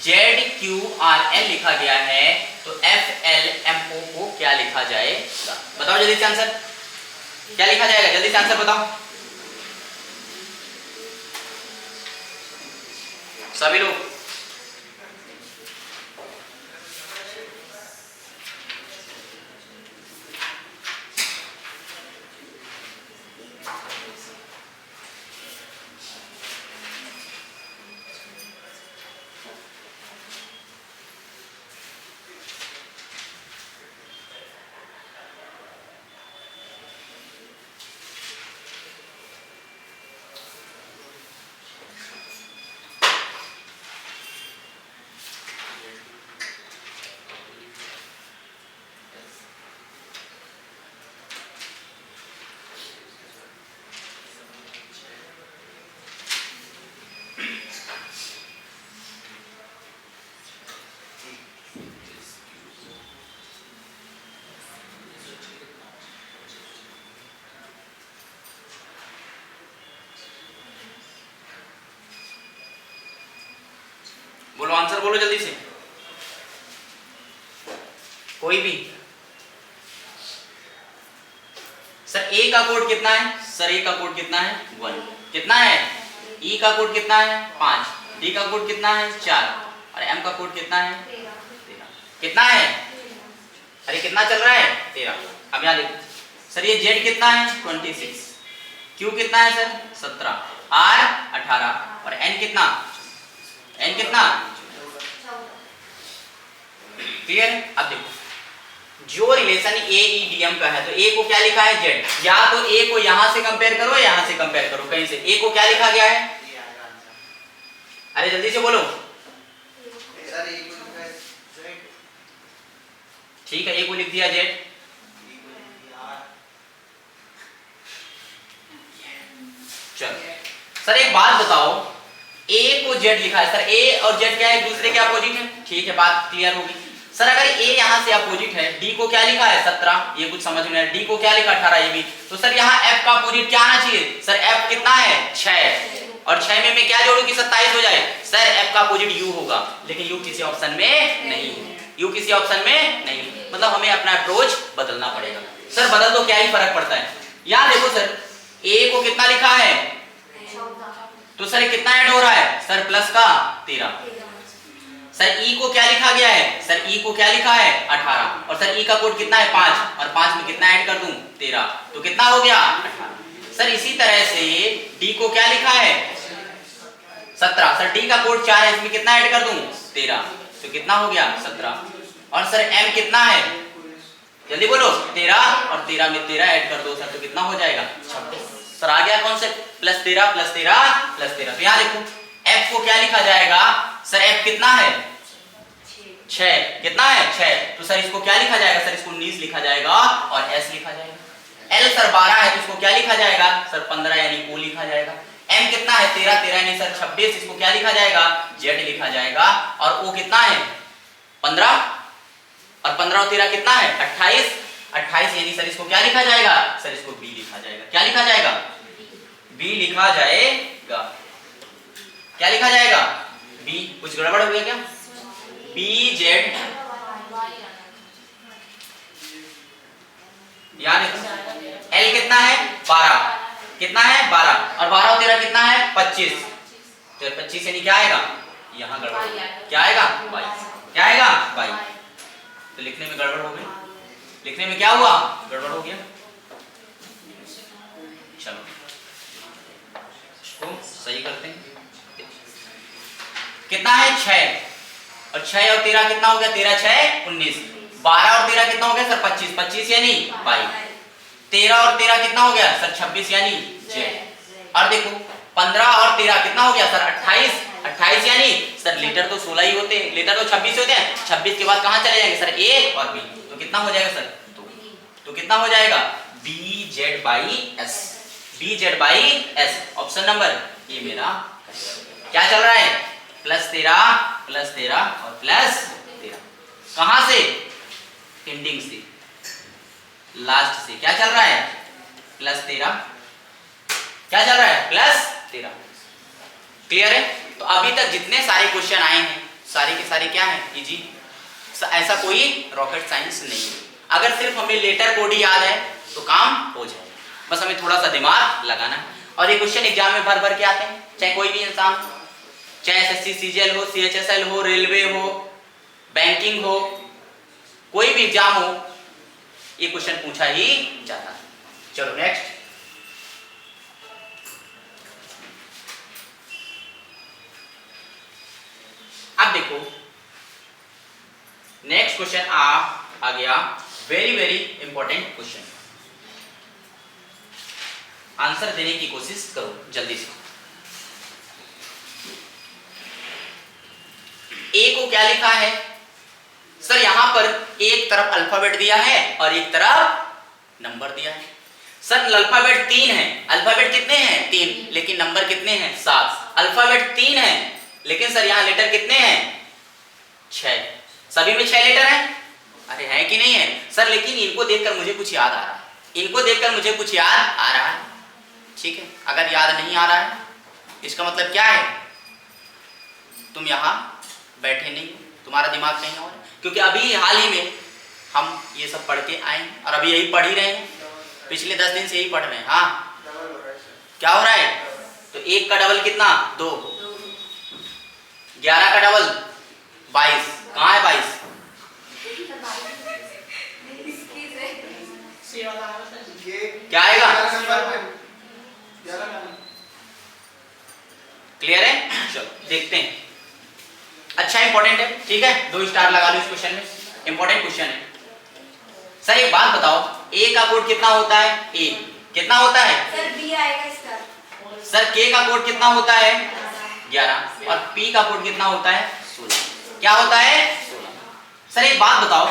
ZQRL लिखा गया है, तो FLMO को क्या लिखा जाएगा? बताओ जल्दी से आंसर। क्या लिखा जाएगा? जल्दी से आंसर बताओ सभी लोग। बोलो आंसर बोलो जल्दी से, कोई भी। सर ए का कोड कितना है? सर ए का कोड कितना है? 1। कितना है? ई का कोड कितना है? 5। डी का कोड कितना है? 4। और एम का कोड कितना है? 13। कितना है? अरे कितना चल रहा है? 13। अब यहाँ देखो सर, ये जेड कितना है? 26। क्यू कितना है सर? 17। आर 18। और एन कितना? एन कितना? क्लियर है? अब देखो जो रिलेशन AEDM का है, तो ए को क्या लिखा है? जेड। या तो ए को यहां से कंपेयर करो, यहां से कंपेयर करो, कहीं से। ए को क्या लिखा गया है? अरे जल्दी से बोलो सर ए को लिखा है ठीक है, ए को लिख दिया जेड, बी को लिख दिया आर। चलो सर एक बात बताओ, ए को जेड लिखा है सर, ए और जेड क्या है, एक दूसरे के अपोजिट है, ठीक है, बात क्लियर होगी। सर अगर ए यहां से अपोजिट है, डी को क्या लिखा है 17, ये कुछ समझ में आया, डी को क्या लिखा 18, ये भी, तो सर यहाँ एफ का अपोजिट क्या आना चाहिए सर, एफ कितना है 6, और 6 में मैं क्या जोड़ू कि 27 हो जाए, सर एफ का अपोजिट यू होगा, लेकिन यू किसी ऑप्शन में नहीं है, यू किसी ऑप्शन में नहीं, मतलब हमें अपना अप्रोच बदलना पड़ेगा। सर बदल दो क्या ही फर्क पड़ता है, यहाँ देखो सर ए को कितना लिखा है, तो सर कितना ऐड हो रहा है सर प्लस का 13, सर ई को क्या लिखा गया है, सर ई को क्या लिखा है 18, और सर ई का कोड कितना है 5, और 5 में कितना ऐड कर दूं 13, तो कितना हो गया 18। सर इसी तरह से डी को क्या लिखा है 17, सर डी का कोड 4 है, इसमें कितना ऐड कर दूं 13, तो कितना हो गया 17, और सर एम कितना है जल्दी बोलो 13, और 13 में 13 ऐड कर दो सर, तो कितना हो जाएगा 26। सर आ गया कॉन्सेप्ट, प्लस 13 प्लस 13 प्लस 13। तो यहाँ देखो एफ को क्या लिखा जाएगा सर, एफ कितना है 6, कितना है 6, तो सर इसको क्या लिखा जाएगा सर, इसको 19 लिखा जाएगा, और एस लिखा जाएगा। एल सर 12 है, तो इसको क्या लिखा जाएगा सर 15 यानी ओ लिखा जाएगा। एम कितना है 13, 13 यानी सर 26, इसको क्या लिखा जाएगा जेड लिखा जाएगा, और ओ कितना है 15, और 15 और 13 कितना है 28, 28 यानी सर इसको क्या लिखा जाएगा सर, इसको बी लिखा जाएगा, क्या लिखा जाएगा बी लिखा जाएगा, क्या लिखा जाएगा बी। कुछ गड़बड़ हो गया क्या, बी जेड, याद है एल कितना है 12, कितना है 12, और 12 और 13 कितना है 25, तो 25 यानी क्या आएगा, यहाँ गड़बड़, क्या आएगा 22, क्या आएगा 22, तो लिखने में गड़बड़ हो गई, लिखने में क्या हुआ गड़बड़ हो गया। चलो इसको सही करते हैं, कितना है 6, और 6 और 13 कितना हो गया 13 6 19, 12 और 13 कितना हो गया सर 25, 25 यानी 22, 13 और 13 कितना हो गया सर 26 यानी जेड, और देखो 15 और 13 कितना हो गया सर 28, 28 यानी सर लीटर तो 16 ही होते हैं, लीटर तो 26 होते हैं, 26 के बाद कहां चले जाएंगे सर ए और बी, तो कितना हो जाएगा सर 2, तो कितना हो जाएगा B Z by S, B Z by S, option number ये मेरा क्या चल रहा है प्लस 13 और प्लस 13, कहां से एंडिंग से लास्ट से क्या चल रहा है प्लस 13, क्या चल रहा है प्लस 13, क्लियर है। तो अभी तक जितने सारे क्वेश्चन आए हैं सारे के सारे क्या हैं इजी, ऐसा कोई रॉकेट साइंस नहीं है, अगर सिर्फ हमें लेटर कोड ही याद है तो काम हो जाएगा, बस हमें थोड़ा सा दिमाग लगाना है। और ये क्वेश्चन एग्जाम में भर भर के आते हैं, चाहे कोई भी इंसान, चाहे एसएससी सीजीएल हो, सीएचएसएल हो, रेलवे हो, बैंकिंग हो, कोई भी एग्जाम हो, ये क्वेश्चन पूछा ही जाता है। चलो नेक्स्ट, अब देखो नेक्स्ट क्वेश्चन आ गया, very very important question, answer देने की कोशिश करो जल्दी से। ए को क्या लिखा है सर, यहां पर एक तरफ अल्फाबेट दिया है और एक तरफ नंबर दिया है। सर अल्फाबेट 3 है, अल्फाबेट कितने हैं 3, लेकिन नंबर कितने हैं 7, अल्फाबेट 3 है लेकिन सर यहां लेटर कितने हैं 6, सभी में 6 लेटर हैं, अरे है कि नहीं है सर, लेकिन इनको देखकर मुझे कुछ याद आ रहा है, इनको देखकर मुझे कुछ याद आ रहा है, ठीक है। अगर याद नहीं आ रहा है इसका मतलब क्या है, तुम यहाँ बैठे नहीं, तुम्हारा दिमाग कहीं और, क्योंकि अभी हाल ही में हम ये सब पढ़ के आए और अभी यही पढ़ ही रहे हैं, पिछले 10 दिन से यही पढ़ रहे हैं। हाँ क्या हो रहा है, तो 1 का डबल कितना 2, 11 का डबल 22, कहाँ है 22, क्या आएगा, क्लियर है। चलो देखते हैं, अच्छा इंपॉर्टेंट है, ठीक है, 2 स्टार लगा लो इस क्वेश्चन में, इंपॉर्टेंट क्वेश्चन है। सर एक बात बताओ, ए का कोड कितना होता है, ए कितना होता है सर बी आएगा इसका, सर के का कोड कितना होता है 11, और पी का कोड कितना होता है 16, क्या होता है 16। सर एक बात बताओ,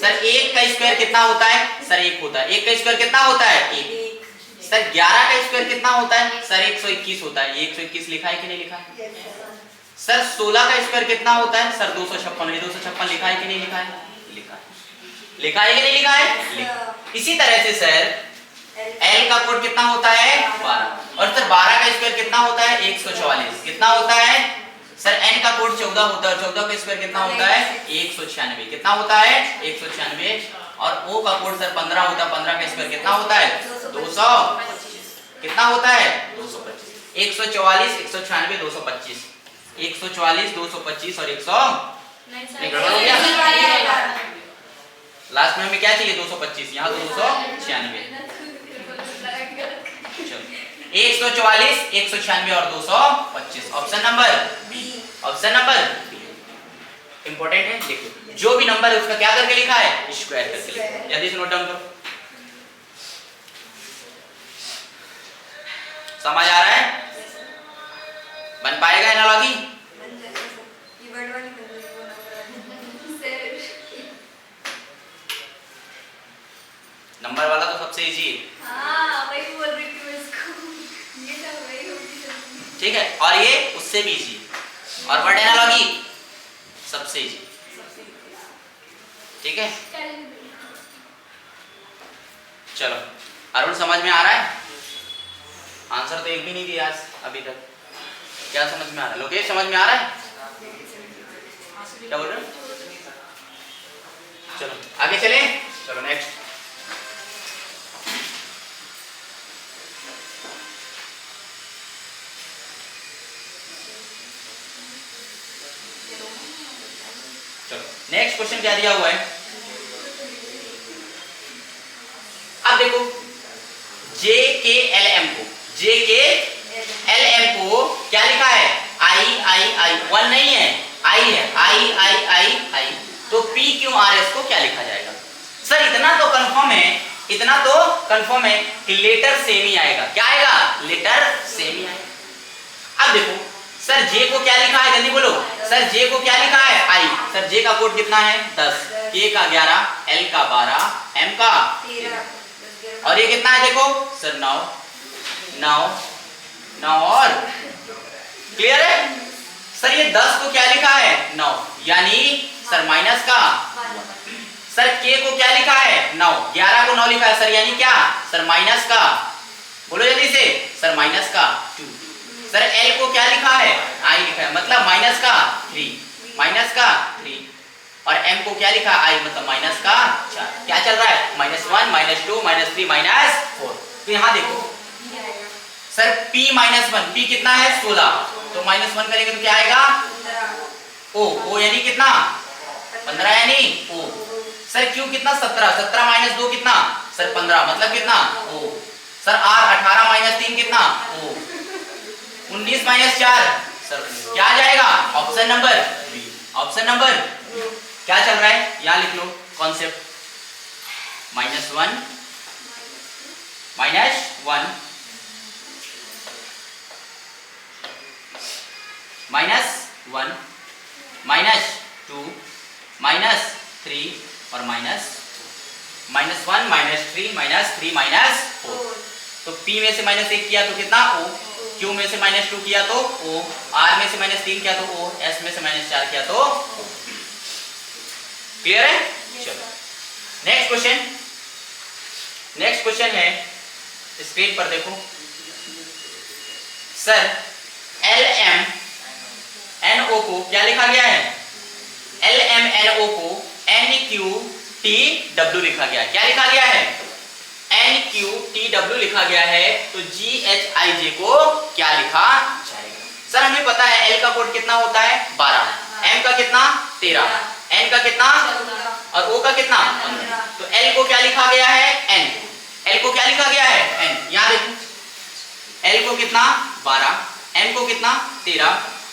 सर 1 का स्क्वायर कितना होता है? सर 1 होता है। 1 का स्क्वायर कितना होता है? 1। सर 11 का स्क्वायर कितना होता है? सर 121 होता है। 121 लिखा है कि नहीं लिखा है? सर 16 का स्क्वायर कितना होता है? सर 256। 256 लिखा है कि नहीं लिखा है? लिखा है। लिखा है कि नहीं लिखा है? इसी तरह से सर L का कोड कितना होता है? 12। और सर 12 का स्क्वायर कितना होता है? 144। कितना होता है? सर N का कोड 14 होता है। 14 का स्क्वायर कितना होता है? 196। कितना होता है? 196। और O का कोड सर 15 होता है। 15 का स्क्वायर कितना होता है? 200। कितना होता है? 225। 144 196 225। 144 225 और 100 गड़बड़ हो गया। लास्ट में हमें क्या चाहिए? 225। यहाँ तो 296। 144 196 और 225। Option number B. Option number B important है। देखो जो भी नंबर है उसका क्या करके लिखा है? स्क्वायर करके लिखा है। जल्दी से नोट डाउन करो। समझ आ रहा है? बन पाएगा एनालॉजी? नंबर वाला तो सबसे इजी है। हाँ, वही बोल रही थी मैं इसको। ये सब वही होगी। ठीक है, और ये उससे भी इजी। और वर्ड एनालॉजी सबसे इजी। ठीक है, चलो अरुण समझ में आ रहा है? आंसर तो एक भी नहीं दिया अभी तक। क्या समझ में आ रहा है? लोकेश समझ में आ रहा है? क्या बोल रहे हो? चलो आगे चले। चलो नेक्स्ट। नेक्स्ट क्वेश्चन क्या दिया हुआ है? अब देखो जे के एल एम को क्या लिखा है? आई 1 नहीं है, आई है। आई तो पी क्यू आर एस को क्या लिखा जाएगा? सर इतना तो कंफर्म है कि लेटर सेम ही आएगा। क्या आएगा? लेटर सेम ही आएगा। अब देखो सर जे को क्या लिखा है? जल्दी बोलो। सर जे को क्या लिखा है? आई। सर जे का कोड कितना है? 10, के का 11, एल का 12, एम का 13 और ये कितना है? देखो सर 9 और क्लियर है? सर ये 10 को क्या लिखा है? 9 यानी सर माइनस का 1। सर के को क्या लिखा है? 9। 11 को 9 लिखा है सर यानी क्या? सर माइनस का, बोलो जल्दी से, सर माइनस का 2। सर एल को क्या लिखा है? आई लिखा है, मतलब माइनस का 3 और एम को क्या लिखा? आई, मतलब माइनस का 4। क्या चल रहा है? -1 -2 -3 -4। तो यहाँ देखो सर p -1, p कितना है? 16। तो -1 करेंगे तो क्या आएगा? ओ यानी कितना? 15 यानी ओ। सर q कितना? 17। 17 - 2 कितना? सर 15, मतलब कितना? ओ। सर r 18 - 3 कितना? ओ। 19 - 4 सर क्या आ जाएगा? Option number B. Option number क्या चल रहा है? यहां लिख लो कॉन्सेप्ट। -1 -1 -1 -2 -3 और -1 -3 -4। तो p में से -1 किया तो कितना? o। q में से -2 किया तो o। r में से -3 किया तो o। s में से -4 किया तो o। क्लियर है? चलो नेक्स्ट क्वेश्चन है, स्क्रीन पर देखो। सर LMNO को क्या लिखा गया है? LMNO को NQTW लिखा गया है। क्या लिखा गया है? NQTW लिखा गया है। तो GHIJ को क्या लिखा जाएगा? सर हमें पता है L का कोड कितना होता है? 12, M का कितना? 13, N का कितना? और O का कितना? 15। तो L को क्या लिखा गया है? N। L को क्या लिखा गया है? N। यहाँ देखो L को कितना? 12, M को कितना? 13,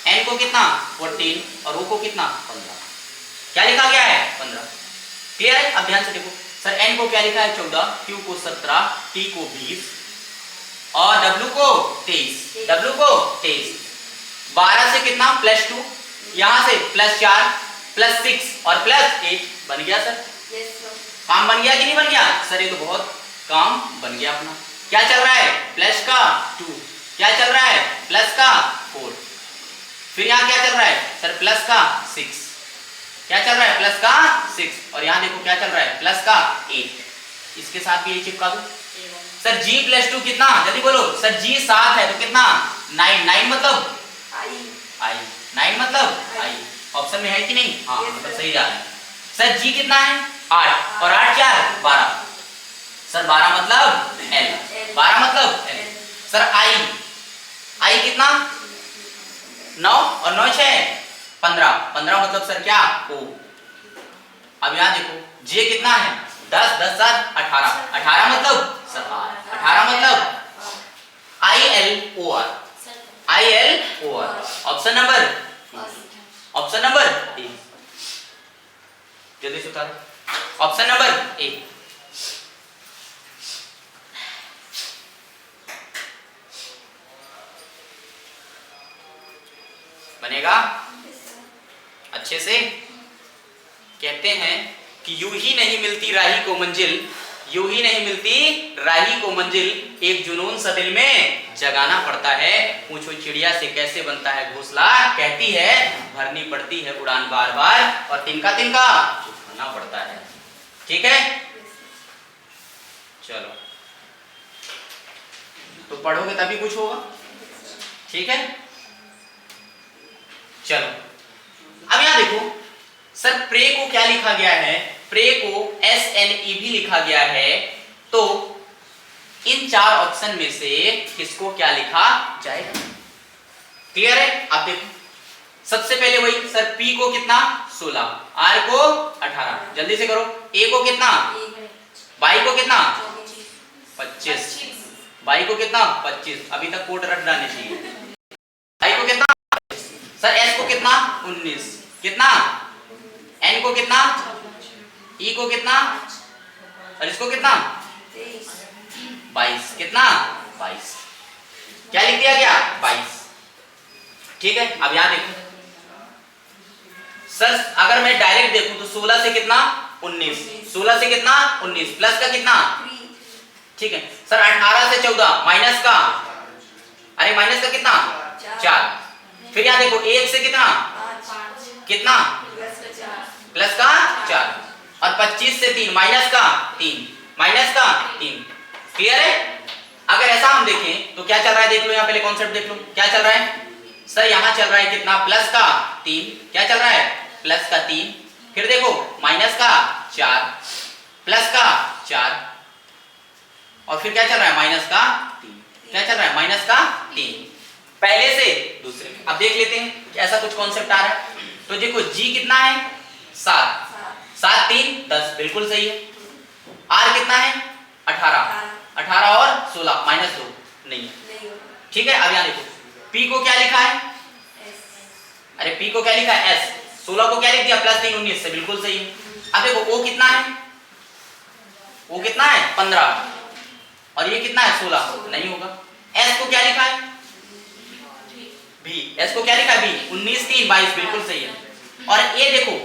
N को कितना? 14 और O को कितना? 15। क्या लिखा गया है? 15। क्लियर है? अब ध्यान से देखो सर N को क्या लिखा है? 14, Q को 17, T को 20 और W को 23। 12 से कितना? +2, यहाँ से +4 +6 और +8 बन गया सर। काम बन गया कि नहीं बन गया सर? ये तो बहुत काम बन गया अपना। क्या चल रहा है? प्लस का 2, क्या चल रहा है? प्लस का 4, फिर यहाँ क्या चल रहा है सर? प्लस का 6, क्या चल रहा है? प्लस का 6, और यहाँ देखो क्या चल रहा है? प्लस का 8। इसके साथ भी ये चिपका दो। सर g + 2 कितना? जल्दी बोलो सर। g 7 है तो कितना? 9। 9 मतलब i, 9 मतलब i। ऑप्शन में है कि नहीं? हाँ मतलब सही जा रहा है। सर g कितना है? 8, और 8 4 12। सर 12 मतलब l, 12 मतलब l। सर i कितना? 9, और 9 6 15, 15 मतलब सर क्या? o। अब यहाँ देखो j कितना है? 10, 10 7 18, 18 मतलब सर r, 18 मतलब ILOR, ILOR। Option number A, जल्दी से उतारो। Option number A. बनेगा अच्छे से। कहते हैं कि यूं ही नहीं मिलती राही को मंजिल, यूं ही नहीं मिलती राही को मंजिल, एक जुनून सा दिल में जगाना पड़ता है। पूछो चिड़िया से कैसे बनता है घोंसला, कहती है भरनी पड़ती है उड़ान बार बार, और तिनका तिनका उठाना पड़ता है। ठीक है, चलो तो पढ़ोगे तभी कुछ होगा। ठीक है, चलो अब यहां देखो सर, प्रे को क्या लिखा गया है? प्रे को SNE भी लिखा गया है। तो इन 4 ऑप्शन में से किसको क्या लिखा जाएगा? क्लियर है? आप देखो सबसे पहले वही सर, P को कितना? 16, R को 18, जल्दी से करो। A को कितना? Y को कितना? 25, Y को कितना? 25। अभी तक कोड रट डालने चाहिए। Y को कितना? सर S को कितना? 19, कितना? N को कितना? E को कितना? और इसको कितना? 22, कितना? 22। क्या लिख दिया गया? 22। ठीक है, अब यहां देखो सर, अगर मैं डायरेक्ट देखूं तो 16 से कितना? 19, 16 से कितना? 19, प्लस का कितना? ठीक है सर, 18 से 14 माइनस का, अरे माइनस का कितना? 4। फिर यहां देखो 1 से कितना? कितना? प्लस का 4, और 25 से 3 माइनस का 3, माइनस का 3। क्लियर है? अगर ऐसा हम देखें तो क्या चल रहा है देख लो, यहाँ पहले कॉन्सेप्ट देख लो क्या चल रहा है सर। यहाँ चल रहा है कितना? प्लस का 3, क्या चल रहा है? प्लस का 3। फिर देखो माइनस का 4, प्लस का 4, और फिर क्या चल रहा है? माइनस का 3, क्या चल रहा है? माइनस का 3। पहले से दूसरे में अब देख लेते हैं कि ऐसा कुछ कॉन्सेप्ट आ रहा है। तो देखो g कितना है? 7, 7 3 10, बिल्कुल सही है। r कितना है? 18, 18 और 16 माइनस 2 नहीं है। ठीक है, अब यहाँ देखो p को क्या लिखा है? अरे p को क्या लिखा है? s। 16 को क्या लिख दिया? प्लस 3 19 से, बिल्कुल सही है। अब देखो o कितना है? o कितना है? 15, और ये कितना है? 16, नहीं होगा। s को क्या लिखा है? b, s को क्या लिखा है? b। 19 3 22, बिल्कुल सही है। और a देखो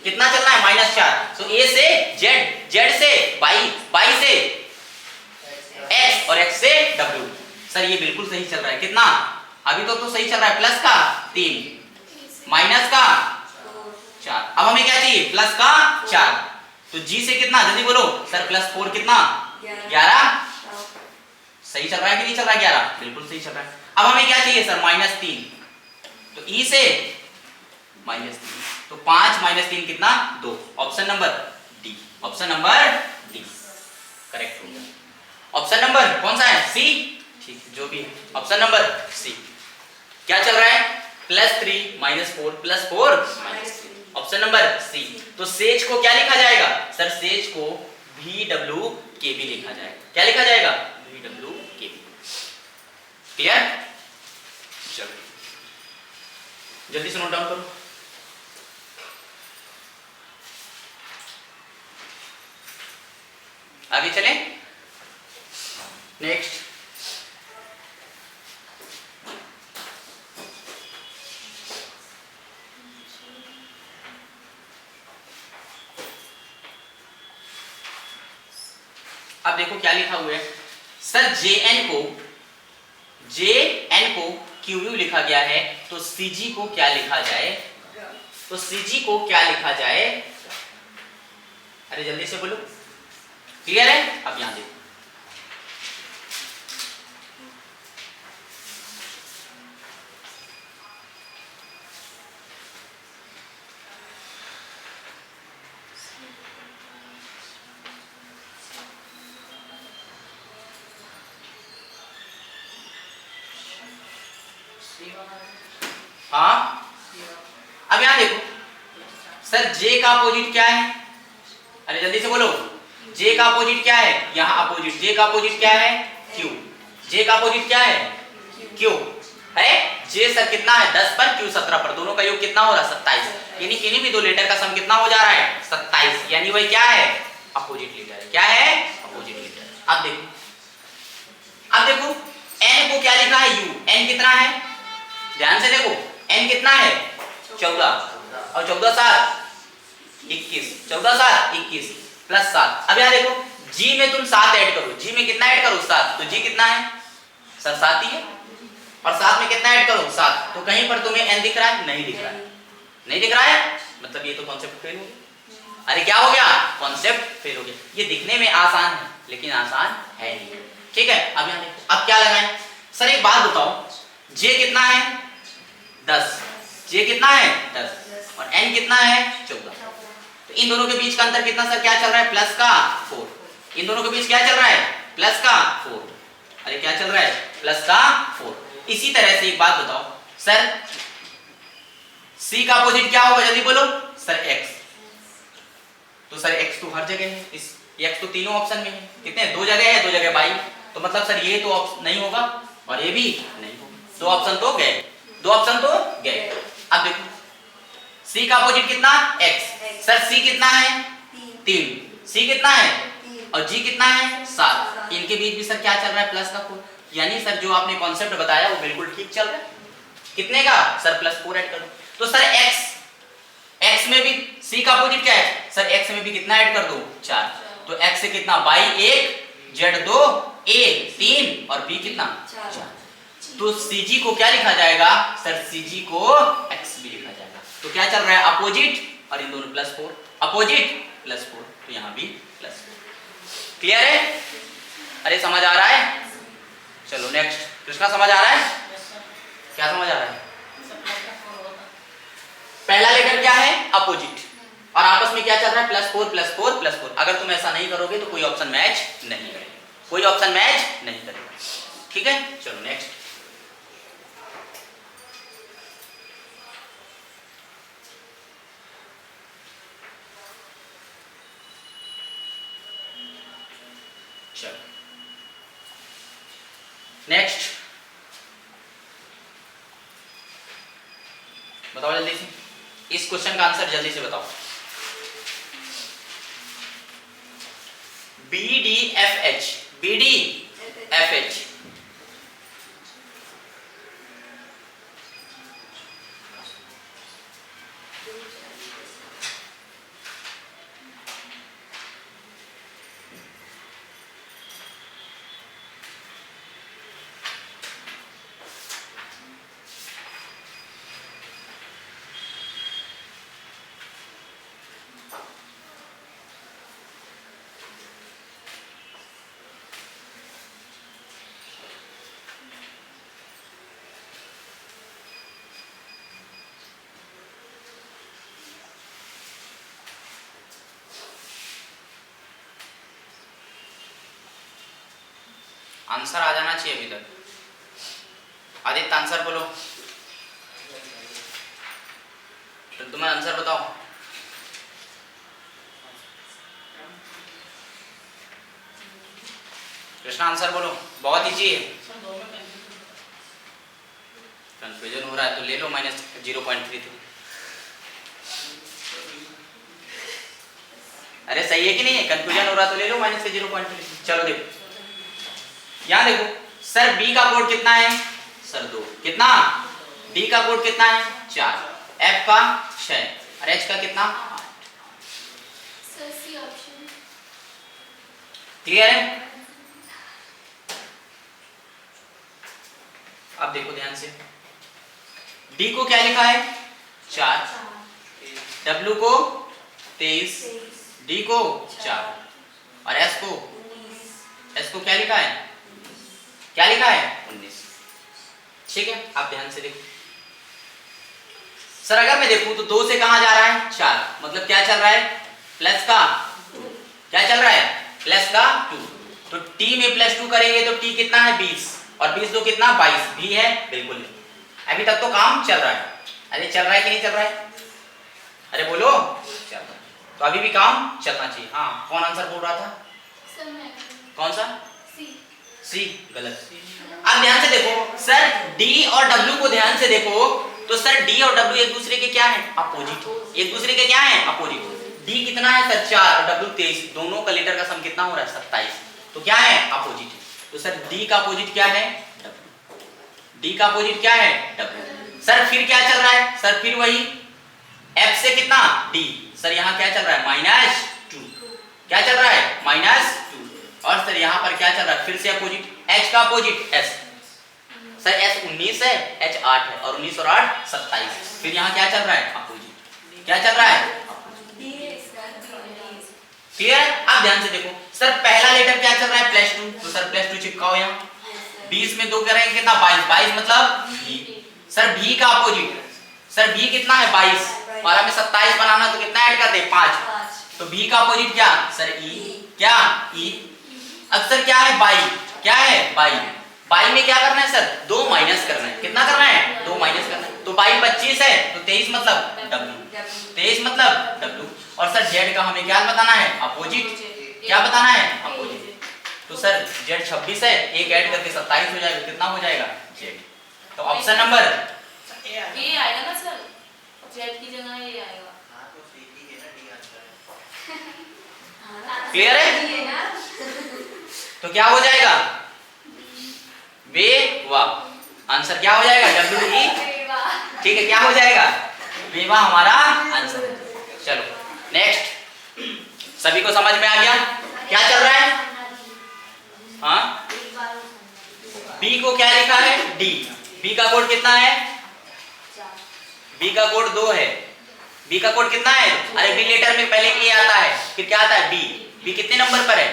कितना चल रहा है? -4। तो a से z, z से y से x, और x से w। सर ये बिल्कुल सही चल रहा है। कितना? अभी तो सही चल रहा है। प्लस का 3, माइनस का 4। अब हमें क्या चाहिए? प्लस का 4। तो g से कितना? जल्दी बोलो सर। प्लस 4 कितना? 11। सही चल रहा है कि नहीं चल रहा है? 11, बिल्कुल सही चल रहा है। अब हमें क्या चाहिए सर? -3। तो e से -3, तो 5 - 3 कितना? 2। Option number D, option number D correct हो गया। ऑप्शन नंबर कौन सा है? सी। ठीक, जो भी है, ऑप्शन नंबर सी। क्या चल रहा है? +3 -4 +4 -3, ऑप्शन नंबर सी। तो सेज को क्या लिखा जाएगा सर? सेज को VWKB लिखा जाएगा। क्या लिखा जाएगा? VWKB। क्लियर? चलो जल्दी से नोट डाउन करो। आगे चलें। नेक्स्ट, अब देखो क्या लिखा हुआ है सर, JN को QU लिखा गया है, तो CG को क्या लिखा जाए? तो CG को क्या लिखा जाए? अरे जल्दी से बोलो, क्लियर है? अब यहां देखो, हाँ अब यहां देखो सर, J का अपोजिट क्या है? अरे जल्दी से बोलो, J का अपोजिट क्या है? यहाँ अपोजिट, J का अपोजिट क्या है? Q। J का अपोजिट क्या है? Q है। J सर कितना है? 10 पर, Q 17 पर, दोनों का योग कितना हो रहा है? 27। यानी किन्हीं भी दो लेटर का सम कितना हो जा रहा है? 27। यानी वही क्या है? अपोजिट लीटर है। क्या है? Opposite litre. अब देखो N को क्या लिखा है? U। N कितना है? ध्यान से देखो, N कितना है? 14, और 14 7 21, 14 7 21 प्लस 7। अब यहाँ देखो G में तुम 7 ऐड करो, G में कितना ऐड करो? 7। तो G कितना है सर? 7 ही है। और 7 में कितना ऐड करो? 7। तो कहीं पर तुम्हें N दिख रहा है? नहीं दिख रहा है। नहीं दिख रहा है मतलब ये तो कॉन्सेप्ट फेल हो गया। अरे क्या हो गया? कॉन्सेप्ट फेल हो गया। ये दिखने में आसान है लेकिन आसान है नहीं। ठीक है, अब यहाँ देखो, अब क्या लगाएं? सर एक बात बताओ, J कितना है? 10। J कितना है? 10। और N कितना है? 14। तो इन दोनों के बीच का अंतर कितना सर? क्या चल रहा है? प्लस का 4। इन दोनों के बीच क्या चल रहा है? प्लस का 4। अरे क्या चल रहा है? प्लस का 4। इसी तरह से एक बात बताओ सर, C का अपोजिट क्या होगा? जल्दी बोलो सर, X। तो सर X तो हर जगह है, इस X तो तीनों ऑप्शन में है। कितने? 2 जगह है, 2 जगह बाई। तो मतलब सर ये तो नहीं होगा और ये भी नहीं होगा। 2 ऑप्शन तो गए, 2 ऑप्शन तो गए। अब देखो C का अपोजिट कितना? X। सर C कितना है? 3। C कितना है? और G कितना है? 7। इनके बीच भी सर क्या चल रहा है? प्लस का 4। यानी सर जो आपने कॉन्सेप्ट बताया वो बिल्कुल ठीक चल रहा है। कितने का? सर प्लस 4 ऐड कर दो। तो सर X में भी C का अपोजिट क्या है? सर X में भी कितना ऐड कर दो? 4। तो X से कितना? बाई 1, Z 2, A 3 और B कितना? 4। तो CG को क्या लिखा जाएगा? सर CG को X भी लिखा जाएगा। तो क्या चल रहा है? अपोजिट और इन दोनों प्लस 4, अपोजिट प्लस 4, तो यहाँ भी प्लस 4। क्लियर है? अरे समझ आ रहा है? चलो नेक्स्ट। कृष्णा समझ आ रहा है? क्या समझ आ रहा है? पहला लेटर क्या है? अपोजिट, और आपस में क्या चल रहा है? Plus 4 plus 4 plus 4। अगर तुम ऐसा नहीं करोगे तो कोई ऑप्शन मैच नहीं करेगा, कोई ऑप्शन मैच नहीं करेगा। ठीक है, चलो नेक्स्ट। चलो नेक्स्ट बताओ जल्दी से, इस क्वेश्चन का आंसर जल्दी से बताओ। BDFH, BDFH आंसर आ जाना चाहिए अभी तक। आदित्य आंसर बोलो, तो तुम्हें आंसर बताओ। कृष्णा आंसर बोलो, बहुत इजी है। कंफ्यूजन हो रहा है तो ले लो -0.33। अरे सही है कि नहीं है? कंफ्यूजन हो रहा तो ले लो -0.33। चलो देखो, यहां देखो सर, B का कोड कितना है? सर 2। कितना? D का कोड कितना है? 4। F का 6 और H का कितना? 8। Sir C option. क्लियर है? अब देखो ध्यान से, डी को क्या लिखा है 4, डब्ल्यू को 23, डी को 4 और एस को क्या लिखा है 19। ठीक है, आप ध्यान से देखो सर, अगर मैं देखूं तो 2 से कहां जा रहा है 4, मतलब क्या चल रहा है प्लस का, क्या चल रहा है प्लस का 2, तो t में +2 करेंगे तो t कितना है 20 और 20 2 कितना 22, भी है बिल्कुल नहीं। अभी तक तो काम चल रहा है, अरे चल रहा है कि नहीं चल रहा है, अरे बोलो चल रहा है, तो अभी भी काम चलना चाहिए। हाँ, कौन आंसर बोल रहा था, सर मैं कौन सा, सी गलत। अब ध्यान से देखो सर, D और W को ध्यान से देखो तो सर D और W एक दूसरे के क्या है अपोजिट, एक दूसरे के क्या है अपोजिट। D कितना है सर 4 और W 23, दोनों का लीटर का सम कितना हो रहा है 27, तो क्या है अपोजिट। तो सर D का अपोजिट क्या है W, D का अपोजिट क्या है W। सर फिर क्या चल रहा है सर, फिर वही F से कितना D, सर यहाँ क्या चल रहा है -2, क्या चल रहा है -2 और सर यहाँ पर क्या चल रहा है फिर से अपोजिट, H का अपोजिट S, सर S 19 है H 8 है और 19 और 8 27, फिर यहाँ क्या चल रहा है अपोजिट, क्या चल रहा है क्लियर है। अब ध्यान से देखो सर, पहला लेटर क्या चल रहा है +2, तो सर +2 चिपकाओ यहाँ, 20 में 2 करेंगे कितना 22 मतलब V, सर V का अपोजिट, सर V कितना है 22 और हमें 27 बनाना तो कितना ऐड कर दे 5, तो V का अपोजिट क्या सर E, क्या E, अक्सर क्या है 22, क्या है 22 में क्या करना है सर 2 माइनस करना है, कितना करना है 2 माइनस करना है, तो 22 25 है तो 23 मतलब W, 23 मतलब W और सर Z का हमें क्या बताना है अपोजिट, क्या बताना है अपोजिट, तो सर Z 26 है, एक ऐड करके 27 हो जाएगा, कितना हो जाएगा Z, तो ऑप्शन नंबर ए आएगा ना सर, जेड की जगह ए आएगा। हाँ तो सीधी है ना, डी आंसर है। क्लियर है, तो क्या हो जाएगा बेवा, आंसर क्या हो जाएगा WE, ठीक है क्या हो जाएगा बेवा हमारा आंसर है। चलो नेक्स्ट, सभी को समझ में आ गया क्या चल रहा है, हाँ B को क्या लिखा है D, B का कोड कितना है, B का कोड 2 है, B का कोड कितना है, अरे B लेटर में पहले A आता है फिर क्या आता है B कितने नंबर पर है,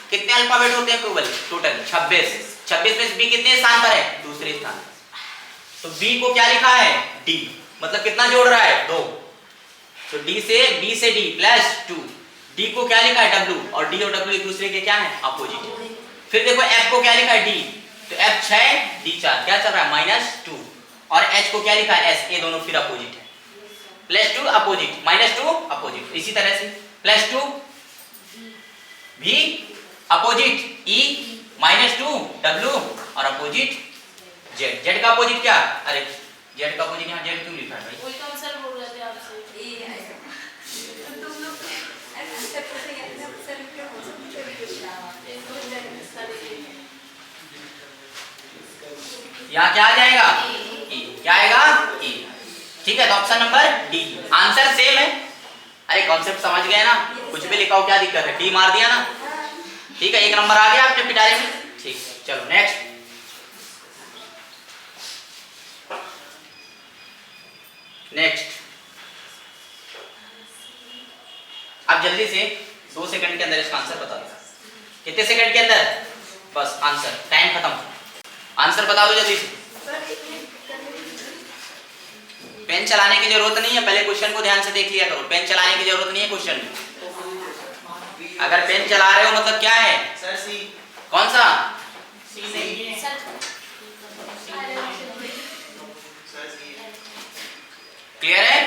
कितने अल्फाबेट होते हैं टोटल 26 में B कितने स्थान पर है दूसरे स्थान, तो B को क्या लिखा है D, मतलब कितना जोड़ रहा है 2, तो B से D +2, D को क्या लिखा है W और D और W एक दूसरे के क्या है अपोजिट। फिर देखो F को क्या लिखा है D, तो F 6 D 4, क्या चल रहा है -2 और H को क्या लिखा है S, ये दोनों फिर अपोजिट है, +2 अपोजिट -2 अपोजिट, इसी तरह से +2 भी अपोजिट E -2 W और अपोजिट Z, Z का अपोजिट क्या, अरे Z का अपोजिट यहाँ Z क्यों लिखा है भाई, वही तो आंसर बोल रहे थे आपसे, ए आएगा। तुम लोग ऐसे कैसे याद सर क्या हो सकता है, एक दो सर यहाँ क्या आ जाएगा E, क्या आएगा E, ठीक है, तो option number D, answer same है, अरे कॉन्सेप्ट समझ गए ना, कुछ भी लिखाओ क्या दिक्कत है, D मार दिया ना, ठीक है 1 नंबर आ गया आपके पिटारे में, ठीक है। चलो नेक्स्ट, अब जल्दी से 2 सेकंड के अंदर इसका आंसर बता दो, कितने सेकंड के अंदर, बस आंसर, टाइम खत्म, आंसर बता दो जल्दी से। पेन चलाने की जरूरत नहीं है, पहले क्वेश्चन को ध्यान से देख लिया करो, पेन चलाने की जरूरत नहीं है क्वेश्चन में, अगर पेन चला रहे हो मतलब क्या है सर सी, कौन सा सर सी, क्लियर है,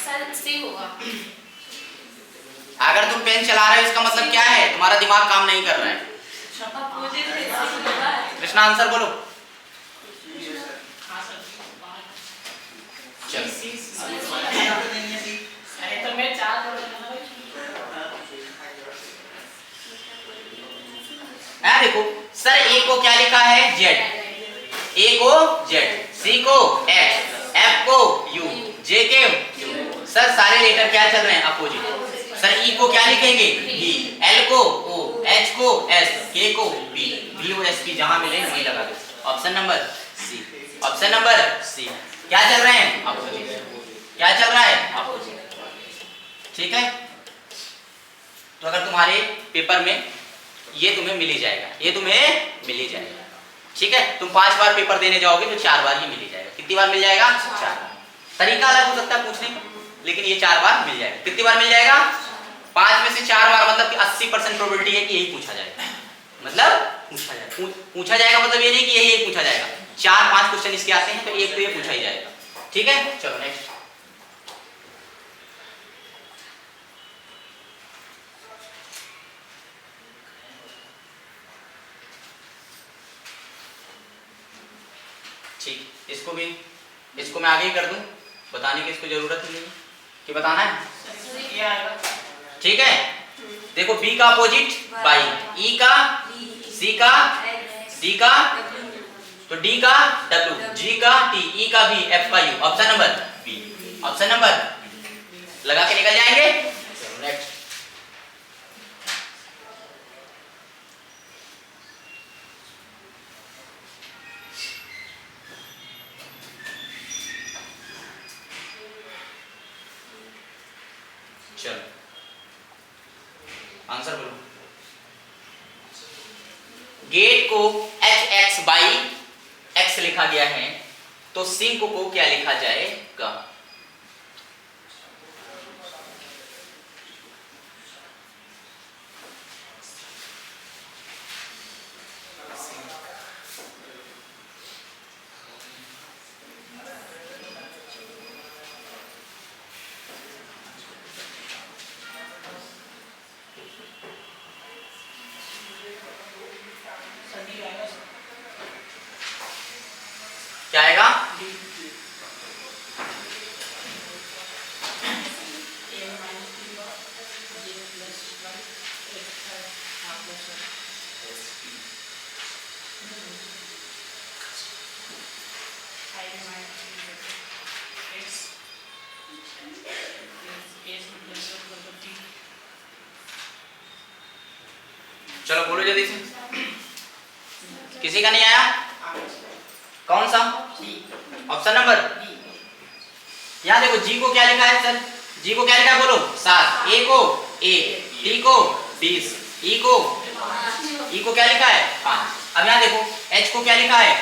सर सी होगा। अगर तुम पेन चला रहे हो इसका मतलब क्या है तुम्हारा दिमाग काम नहीं कर रहा है, कृष्णा आंसर बोलो, तो मैं 4 देखो सर A को क्या लिखा है Z, A को Z, C को X, F को U, J के U, सर सारे लेटर क्या चल रहे हैं अपोजिट, सर E को क्या लिखेंगे V, L को O, H को S, K को P, V O S P जहां मिले वहीं लगा दो। Option number C. Option number C. क्या चल रहे हैं अपोजिट, क्या चल रहा है अपोजिट, ठीक है। तो अगर तुम्हारे पेपर में ये तुम्हें मिल ही जाएगा, ये तुम्हें मिल ही जाएगा, ठीक है। तुम 5 बार पेपर देने जाओगे तो 4 बार ही मिल ही जाएगा। कितनी बार मिल जाएगा? 4 बार। तरीका अलग हो सकता है पूछने का, लेकिन ये 4 बार मिल जाएगा। कितनी बार मिल जाएगा? 5 में से 4 बार, मतलब कि 80% प्रोबेबिलिटी है कि यही पूछा जाएगा, मतलब पूछा जाएगा। पूछा जाएगा मतलब ये नहीं कि यही पूछा जाएगा। 4-5 क्वेश्चन इसके आते हैं तो एक तो ये पूछा ही जाएगा, ठीक है। चलो नेक्स्ट। ठीक, इसको मैं आगे ही कर दूं, बताने की इसको जरूरत नहीं है कि बताना है, ठीक है। देखो बी का अपोजिट बाई, ई का, सी का, डी का, तो डी का डब्ल्यू, जी का टी, ई का बी, एफ का U. Option number B. Option number लगा के निकल जाएंगे। नेक्स्ट। चलो आंसर बोलो। गेट को एच एक्स बाई एक्स लिखा गया है, तो सिंक को क्या लिखा जाएगा? क्या आएगा? चलो बोलो जल्दी से। किसी का नहीं आया? कौन सा? ऑप्शन नंबर यहां देखो, जी को क्या लिखा है सर? जी को क्या लिखा है बोलो? 7, ए को ए, टी को 20, ई को क्या लिखा है? 5। अब यहां देखो एच को क्या लिखा है?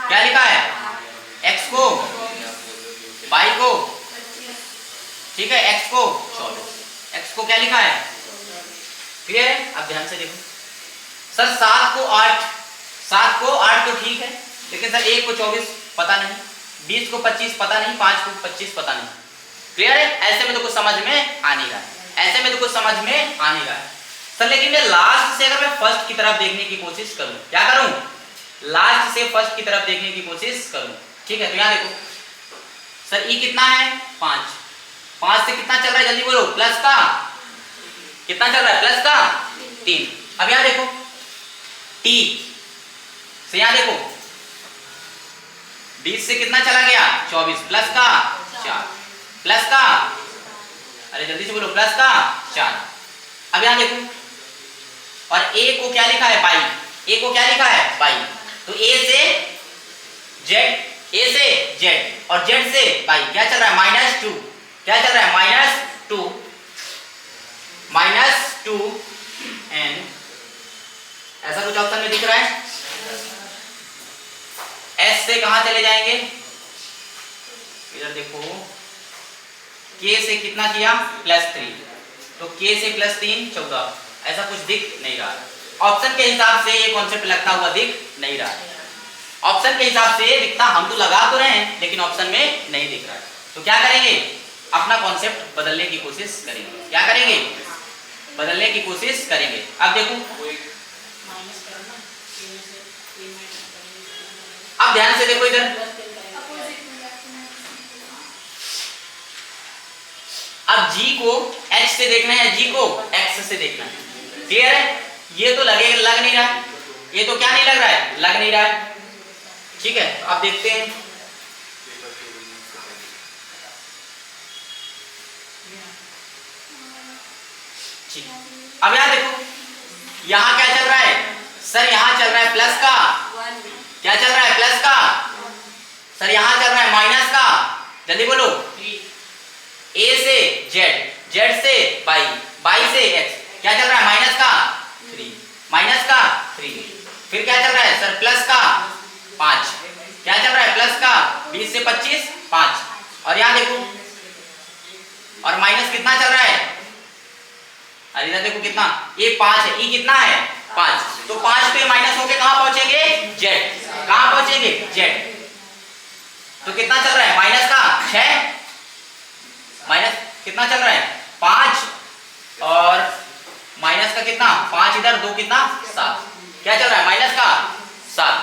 क्या लिखा है? एक्स को, वाई को, ठीक है, एक्स को 24, एक्स को क्या लिखा है? क्लियर है? अब ध्यान से देखो सर, 7 को 8 तो ठीक है, लेकिन सर 1 को 24 पता नहीं, 20 को 25 पता नहीं, 5 को 25 पता नहीं। क्लियर है? ऐसे में तो कुछ समझ में आ नहीं रहा है, ऐसे में तो कुछ समझ में आ नहीं रहा है सर। लेकिन मैं लास्ट से अगर मैं फर्स्ट की तरफ देखने की कोशिश करूं, क्या करूं? लास्ट से फर्स्ट की तरफ देखने की कोशिश करूं, ठीक है। तो यहां देखो सर, ई कितना है? 5 से कितना चल रहा है जल्दी बोलो? प्लस का कितना चल रहा है? प्लस का 3। अब यहां देखो टी से, यहां देखो 20 से कितना चला गया? 24, प्लस का 4, प्लस का, अरे जल्दी से बोलो, प्लस का 4। अब यहां देखो, और ए को क्या लिखा है? बाई। ए को क्या लिखा है? बाई। तो ए से जेड, ए से जेड और जेड से बाई, क्या चल रहा है? -2। क्या चल रहा है? -2 एन, ऐसा कुछ ऑप्शन में दिख रहा है। एस से कहां चले जाएंगे? इधर देखो, के से कितना किया? +3, तो के से +3 14, ऐसा कुछ दिख नहीं रहा है। ऑप्शन के हिसाब से ये कॉन्सेप्ट लगता हुआ दिख नहीं रहा है। ऑप्शन के हिसाब से दिखता, हम तो लगा तो रहे हैं लेकिन ऑप्शन में नहीं दिख रहा है। तो क्या करेंगे? अपना कॉन्सेप्ट बदलने की कोशिश करेंगे। क्या करेंगे? बदलने की कोशिश करेंगे। अब देखो, अब ध्यान से देखो इधर, अब जी को एच से देखना है, जी को एक्स से देखना है। क्लियर है? ये तो लग नहीं रहा है, ये तो क्या नहीं लग रहा है? लग नहीं रहा है, ठीक है। तो आप देखते हैं, ठीक। अब यहां देखो यहाँ क्या चल रहा है सर? यहाँ चल रहा है प्लस का। क्या चल रहा है? प्लस का। सर यहाँ चल रहा है माइनस का। जल्दी बोलो। ए से जेड, जेड से बाई, बाई से एक्स। क्या चल रहा है? माइनस का 3, माइनस का 3। फिर क्या चल रहा है सर? प्लस का 5। क्या चल रहा है? प्लस का 20 से 25 5। और यहाँ देखो, और माइनस कितना चल रहा है? अरे इधर देखो कितना, ये 5 है, ये कितना है? 5। तो 5 पे माइनस होके कहां पहुंचेंगे? जेड। कहां पहुंचेंगे? जेड। तो कितना चल रहा है? माइनस का 6, माइनस कितना चल रहा है? 5 और माइनस का कितना? 5 इधर, 2 कितना? 7। क्या चल रहा है? माइनस का 7,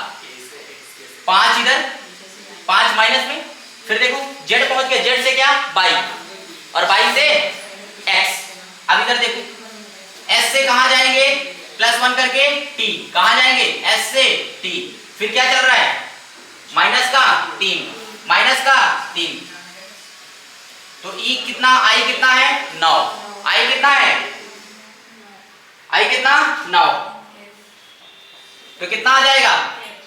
5 इधर, 5 माइनस में। फिर देखो जेड पहुंच गया, जेड से क्या? बाई, और बाई से एक्स। अब इधर देखो, एस से कहां जाएंगे? +1 करके टी। कहां जाएंगे? एस से टी। फिर क्या चल रहा है? माइनस का 3, माइनस का 3। तो ई कितना? आई कितना है? 9। आई कितना है? आई कितना? 9। तो कितना आ जाएगा?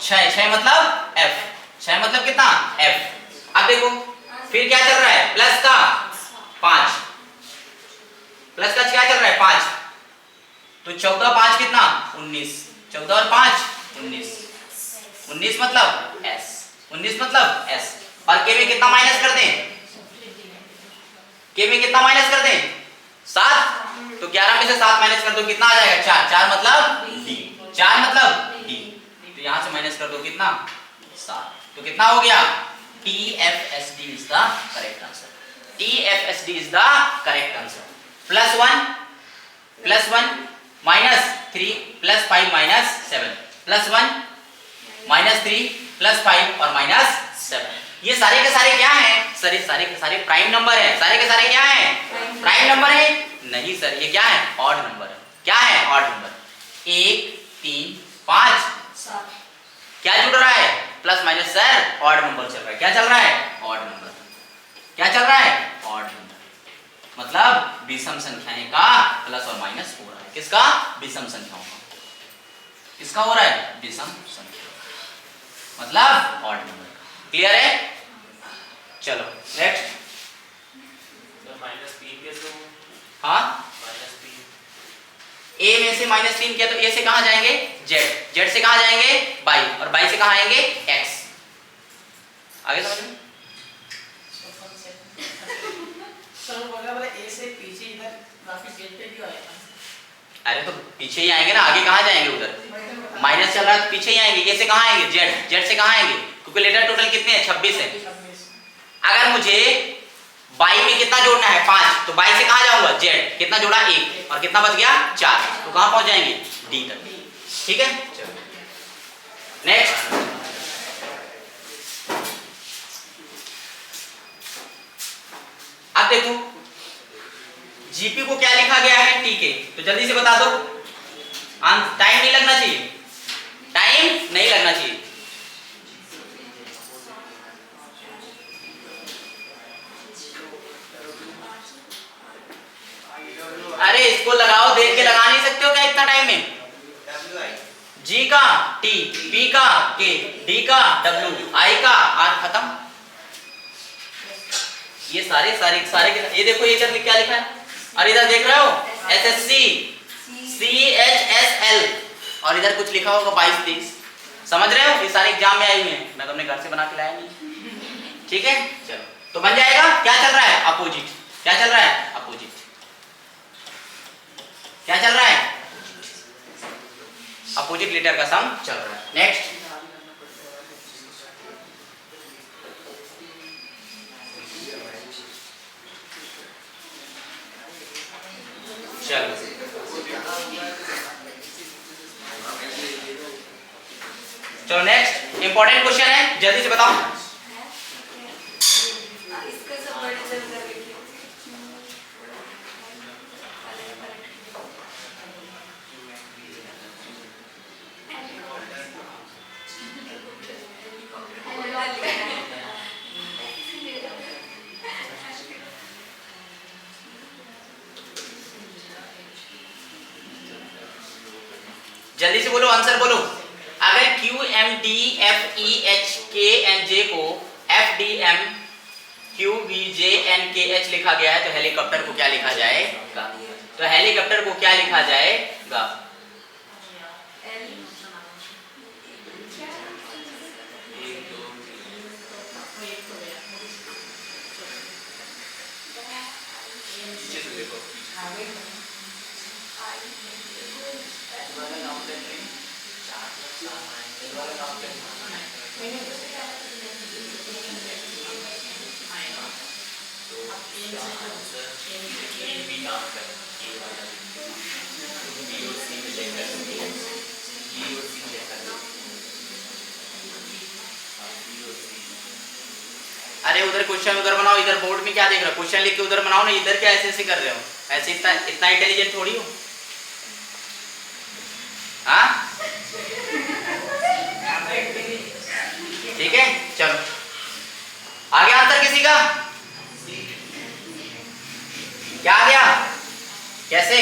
6। 6 मतलब एफ। 6 मतलब कितना? एफ। अब देखो फिर क्या चल रहा है? प्लस का 5, प्लस का क्या चल रहा है? 5। तो 14 5 कितना? 19। 14 और 5 19। 19 मतलब एस। 19 मतलब एस। और के में कितना माइनस कर दें? के में कितना माइनस कर दें? 7। तो 11 में से 7 माइनस कर दो, कितना आ जाएगा? 4। 4 मतलब डी। 4 मतलब डी। तो यहां से माइनस कर दो, कितना? 7। तो कितना हो गया? TFSD is the correct answer. TFSD is the correct answer. +1 -3 +5 -7 +1 -3 +5 और -7। ये सारे के सारे क्या हैं सर? ये सारे के सारे प्राइम नंबर हैं। सारे के सारे क्या हैं? प्राइम नंबर है? नहीं सर, ये क्या है? ऑड नंबर है। क्या है? Odd number. 1 3 5 7। क्या जुड़ रहा है? Plus minus sir, odd number चल रहा है। क्या चल रहा है? Odd number. क्या चल रहा है? Odd number. मतलब विषम संख्याएं का प्लस और माइनस हो रहा है। किसका? विषम संख्याओं का। किसका हो रहा है? विषम संख्या, मतलब ऑड नंबर। क्लियर है? चलो नेक्स्ट। -3 कैसे हो? हाँ, -3 ए में से -3 किया तो ए से कहां जाएंगे? जेड। जेड से कहां जाएंगे? बाई, और बाई से कहां आएंगे? एक्स। आगे समझ में? सर बोला बोला ए से पीछे इधर वापस जेड पे क्यों आया? अरे तो पीछे ही आएंगे ना, आगे कहां जाएंगे? उधर माइनस चल रहा है तो पीछे ही आएंगे। ए से कहां आएंगे? जेड। जेड से कहां आएंगे? क्योंकि लेटर टोटल कितने हैं? 26 है। 26। अगर मुझे बाई में कितना जोड़ना है? 5। तो बाई से कहां जाऊंगा? जेड। कितना जोड़ा? 1। और कितना बच गया? 4। तो कहां पहुंच जाएंगे? डी तक। ठीक है, नेक्स्ट। अब देखो जीपी को क्या लिखा गया है? टी के। तो जल्दी से बता दो। टाइम नहीं लगना चाहिए, टाइम नहीं लगना चाहिए। अरे इसको लगाओ, देख के लगा नहीं सकते हो क्या इतना टाइम में? जी का टी, पी का के, डी का डब्ल्यू, आई का आर। खत्म। ये सारे सारे सारे ये देखो, ये इधर क्या लिखा है? और इधर देख रहे हो? SSC CHSL, और इधर कुछ लिखा होगा 22 30। समझ रहे हो? ये सारे एग्जाम में आई हुई हैं। मैं तो अपने घर से बना के लाया नहीं। ठीक है, चलो तो बन जाएगा। क्या चल रहा है? अपोजिट। क्या चल रहा है? अपोजिट। क्या चल रहा है? अपोजिट लेटर का सम चल रहा है। नेक्स्ट। चलो चलो नेक्स्ट इंपॉर्टेंट क्वेश्चन है, जल्दी से बताओ। इसका सब बड़े जल्द कर लीजिए। जल्दी से बोलो, आंसर बोलो। अगर Q M D F E H K N J को F D M Q B J N K H लिखा गया है तो हेलीकॉप्टर को क्या लिखा जाएगा? तो हेलीकॉप्टर को क्या लिखा जाएगा? अरे उधर क्वेश्चन उधर बनाओ, इधर बोर्ड में क्या देख रहे हो? क्वेश्चन लिख के उधर बनाओ ना, इधर क्या ऐसे ऐसे कर रहे हो? ऐसे इतना इंटेलिजेंट थोड़ी हो। हाँ ठीक है, चलो आ गया आंसर किसी का? क्या आ गया? कैसे?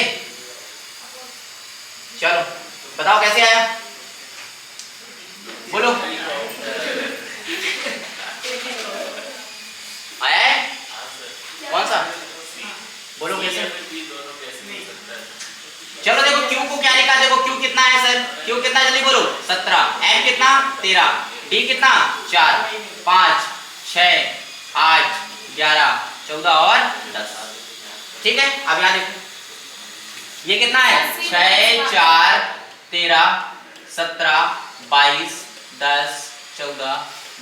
चलो बताओ कैसे आया, बोलो। आया है? कौन सा? बोलो कैसे? चलो देखो क्यू को क्या लिखा, देखो क्यू कितना है सर? क्यू कितना, जल्दी बोलो। 17, एम कितना? 13, डी कितना? 4, 5, 6, 8, 11, 14 और 10। ठीक है, अब यहाँ देखो ये कितना है? 6, 4, 13, 17, 22, 10, 14,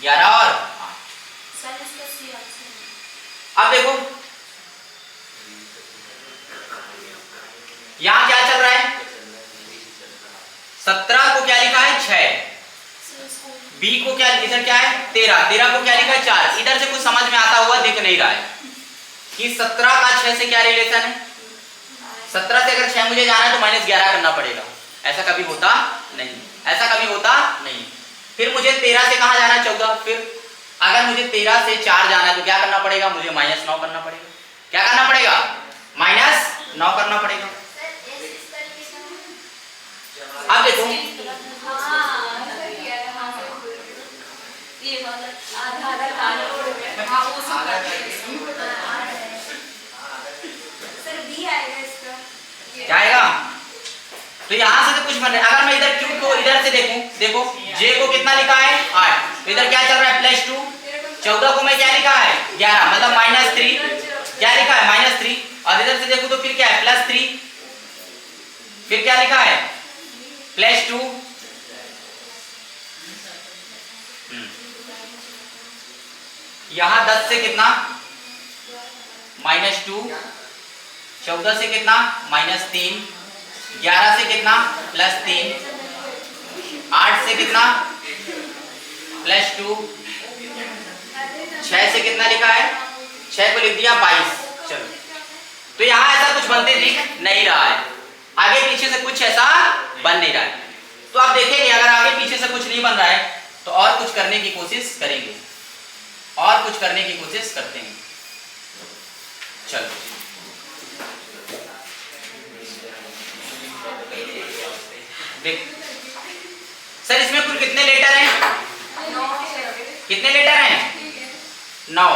11 और 8। अब देखो यहां क्या चल रहा है? 17 को क्या लिखा है? 6, बी को क्या, इधर क्या है? 13 को क्या लिखा है? 4। इधर से कुछ समझ में आता हुआ दिख नहीं रहा है कि 17 का 6 से क्या रिलेशन है? 17 से अगर 6 मुझे जाना है तो -11 करना पड़ेगा। ऐसा कभी होता नहीं, ऐसा कभी होता नहीं। फिर मुझे 13 से कहां जाना है? 14। फिर अगर मुझे 13 से 4 जाना है तो क्या करना पड़ेगा? मुझे -9 करना पड़ेगा। क्या करना पड़ेगा? -9 करना पड़ेगा। अब देखो क्या आएगा? तो यहां से तो कुछ बन रहा है। अगर मैं इधर क्यू को इधर से देखूं, देखो जे को कितना लिखा है? 8, तो इधर क्या चल रहा है? +2। 14 को मैं क्या लिखा है? 11, मतलब -3। क्या लिखा है? -3। और इधर से देखूं तो फिर क्या है? +3। फिर क्या लिखा है? +2। यहां 10 से कितना? -2। 14 से कितना? -3। 11 से कितना? +3। 8 से कितना? +2। 6 से कितना लिखा है? 6 को लिख दिया 22। चलो, तो यहां ऐसा कुछ बनते दिख नहीं रहा है, आगे पीछे से कुछ ऐसा बन नहीं रहा है। तो आप देखेंगे अगर आगे पीछे से कुछ नहीं बन रहा है तो और कुछ करने की कोशिश करेंगे, और कुछ करने की कोशिश करते हैं। चलो देख सर, इसमें कुल कितने लेटर हैं? कितने लेटर हैं? 9।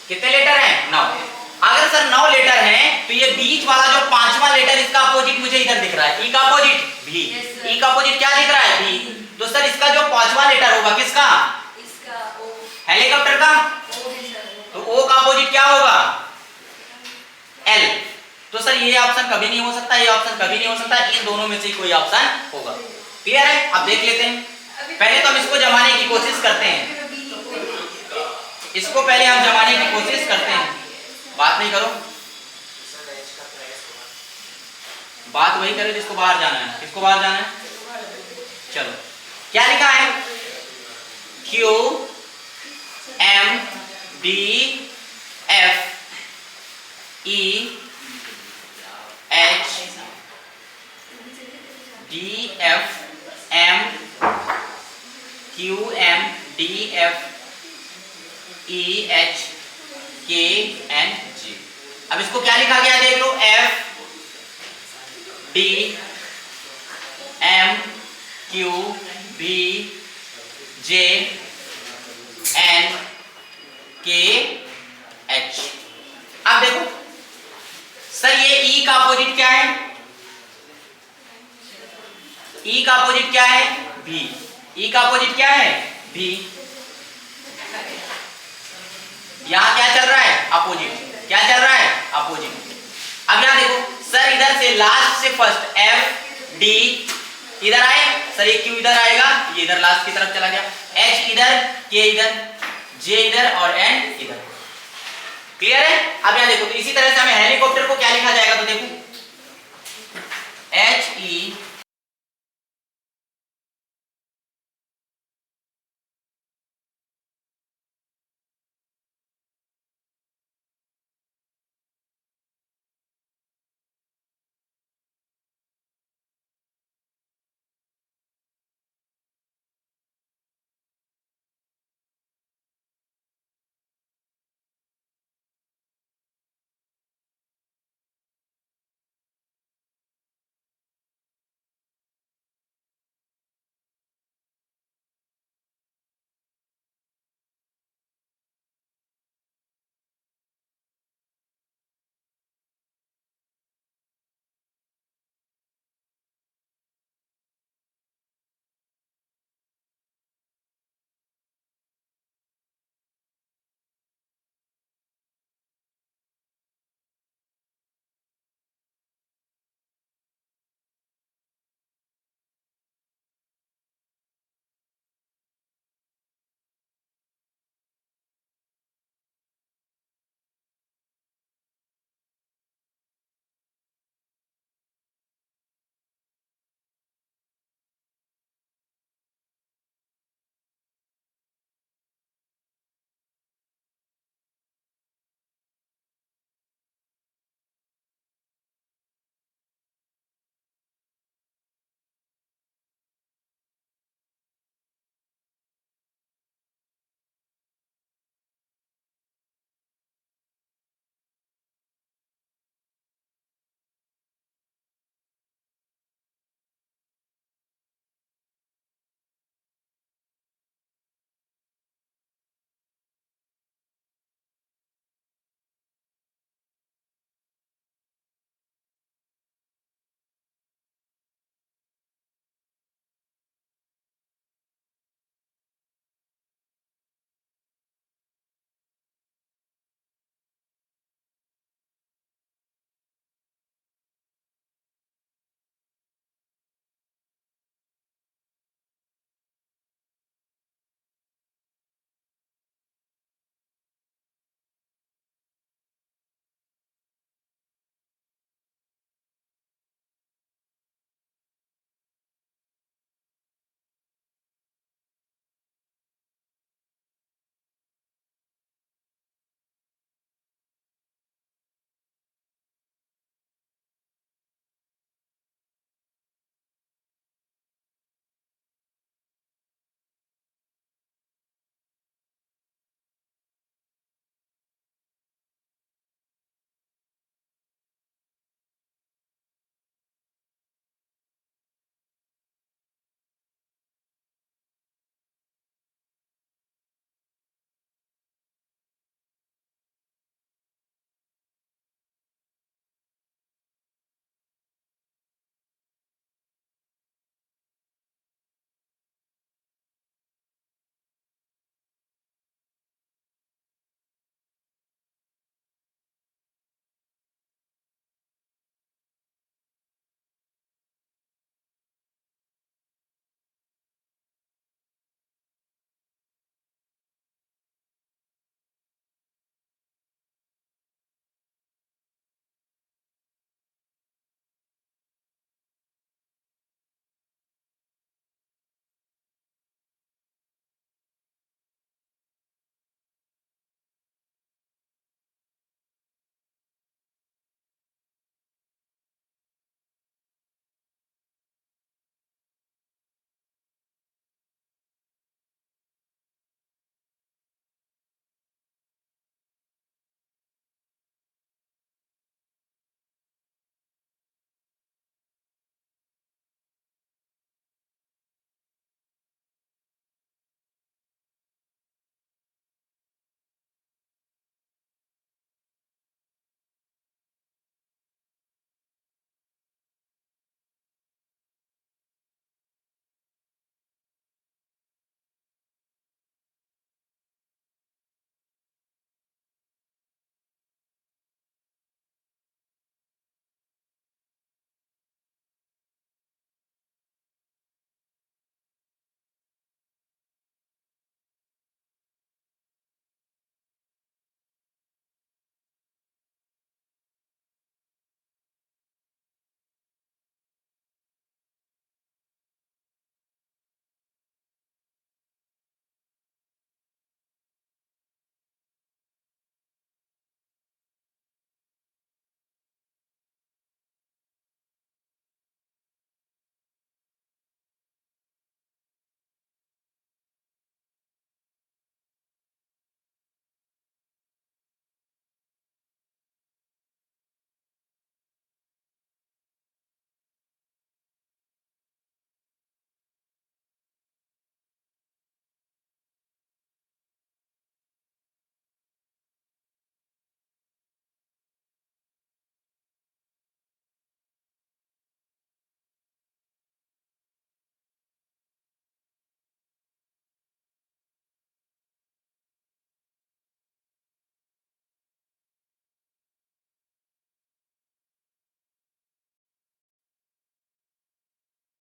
कितने लेटर हैं? 9। अगर सर 9 लेटर हैं तो ये बीच वाला जो 5वां लेटर, इसका अपोजिट मुझे इधर दिख रहा है। ई का अपोजिट भी, ई का अपोजिट क्या दिख रहा है? भी। तो सर इसका जो 5वां लेटर होगा किसका? इसका ओ, हेलीकॉप्टर का। ओ है सर। तो ओ का अपोजिट क्या होगा? एल। तो सर ये ऑप्शन कभी नहीं हो सकता, ये ऑप्शन कभी नहीं हो सकता, इन दोनों में से कोई ऑप्शन होगा। क्लियर है? अब देख लेते हैं। पहले तो हम इसको जमाने की कोशिश करते हैं, इसको पहले हम जमाने की कोशिश करते हैं। बात नहीं करो, बात वही करे जिसको बाहर जाना है। किसको बाहर जाना है? चलो क्या लिखा है? Q M D F E H D F M Q M D F E H K N G। अब इसको क्या लिखा गया देख लो, F D Q B J N K H। अब देखो सर ये E का अपोजिट क्या है? E का अपोजिट क्या है? V। E का अपोजिट क्या है? V। यहां क्या चल रहा है? अपोजिट। क्या चल रहा है? अपोजिट। अब यहां देखो सर इधर से लास्ट से फर्स्ट F D इधर आए सर, ये Q इधर आएगा, ये इधर लास्ट की तरफ चला गया, H इधर, K इधर, J इधर और N इधर। क्लियर है? अब यहां देखो तो इसी तरह से हमें हेलीकॉप्टर को क्या लिखा जाएगा, तो देखो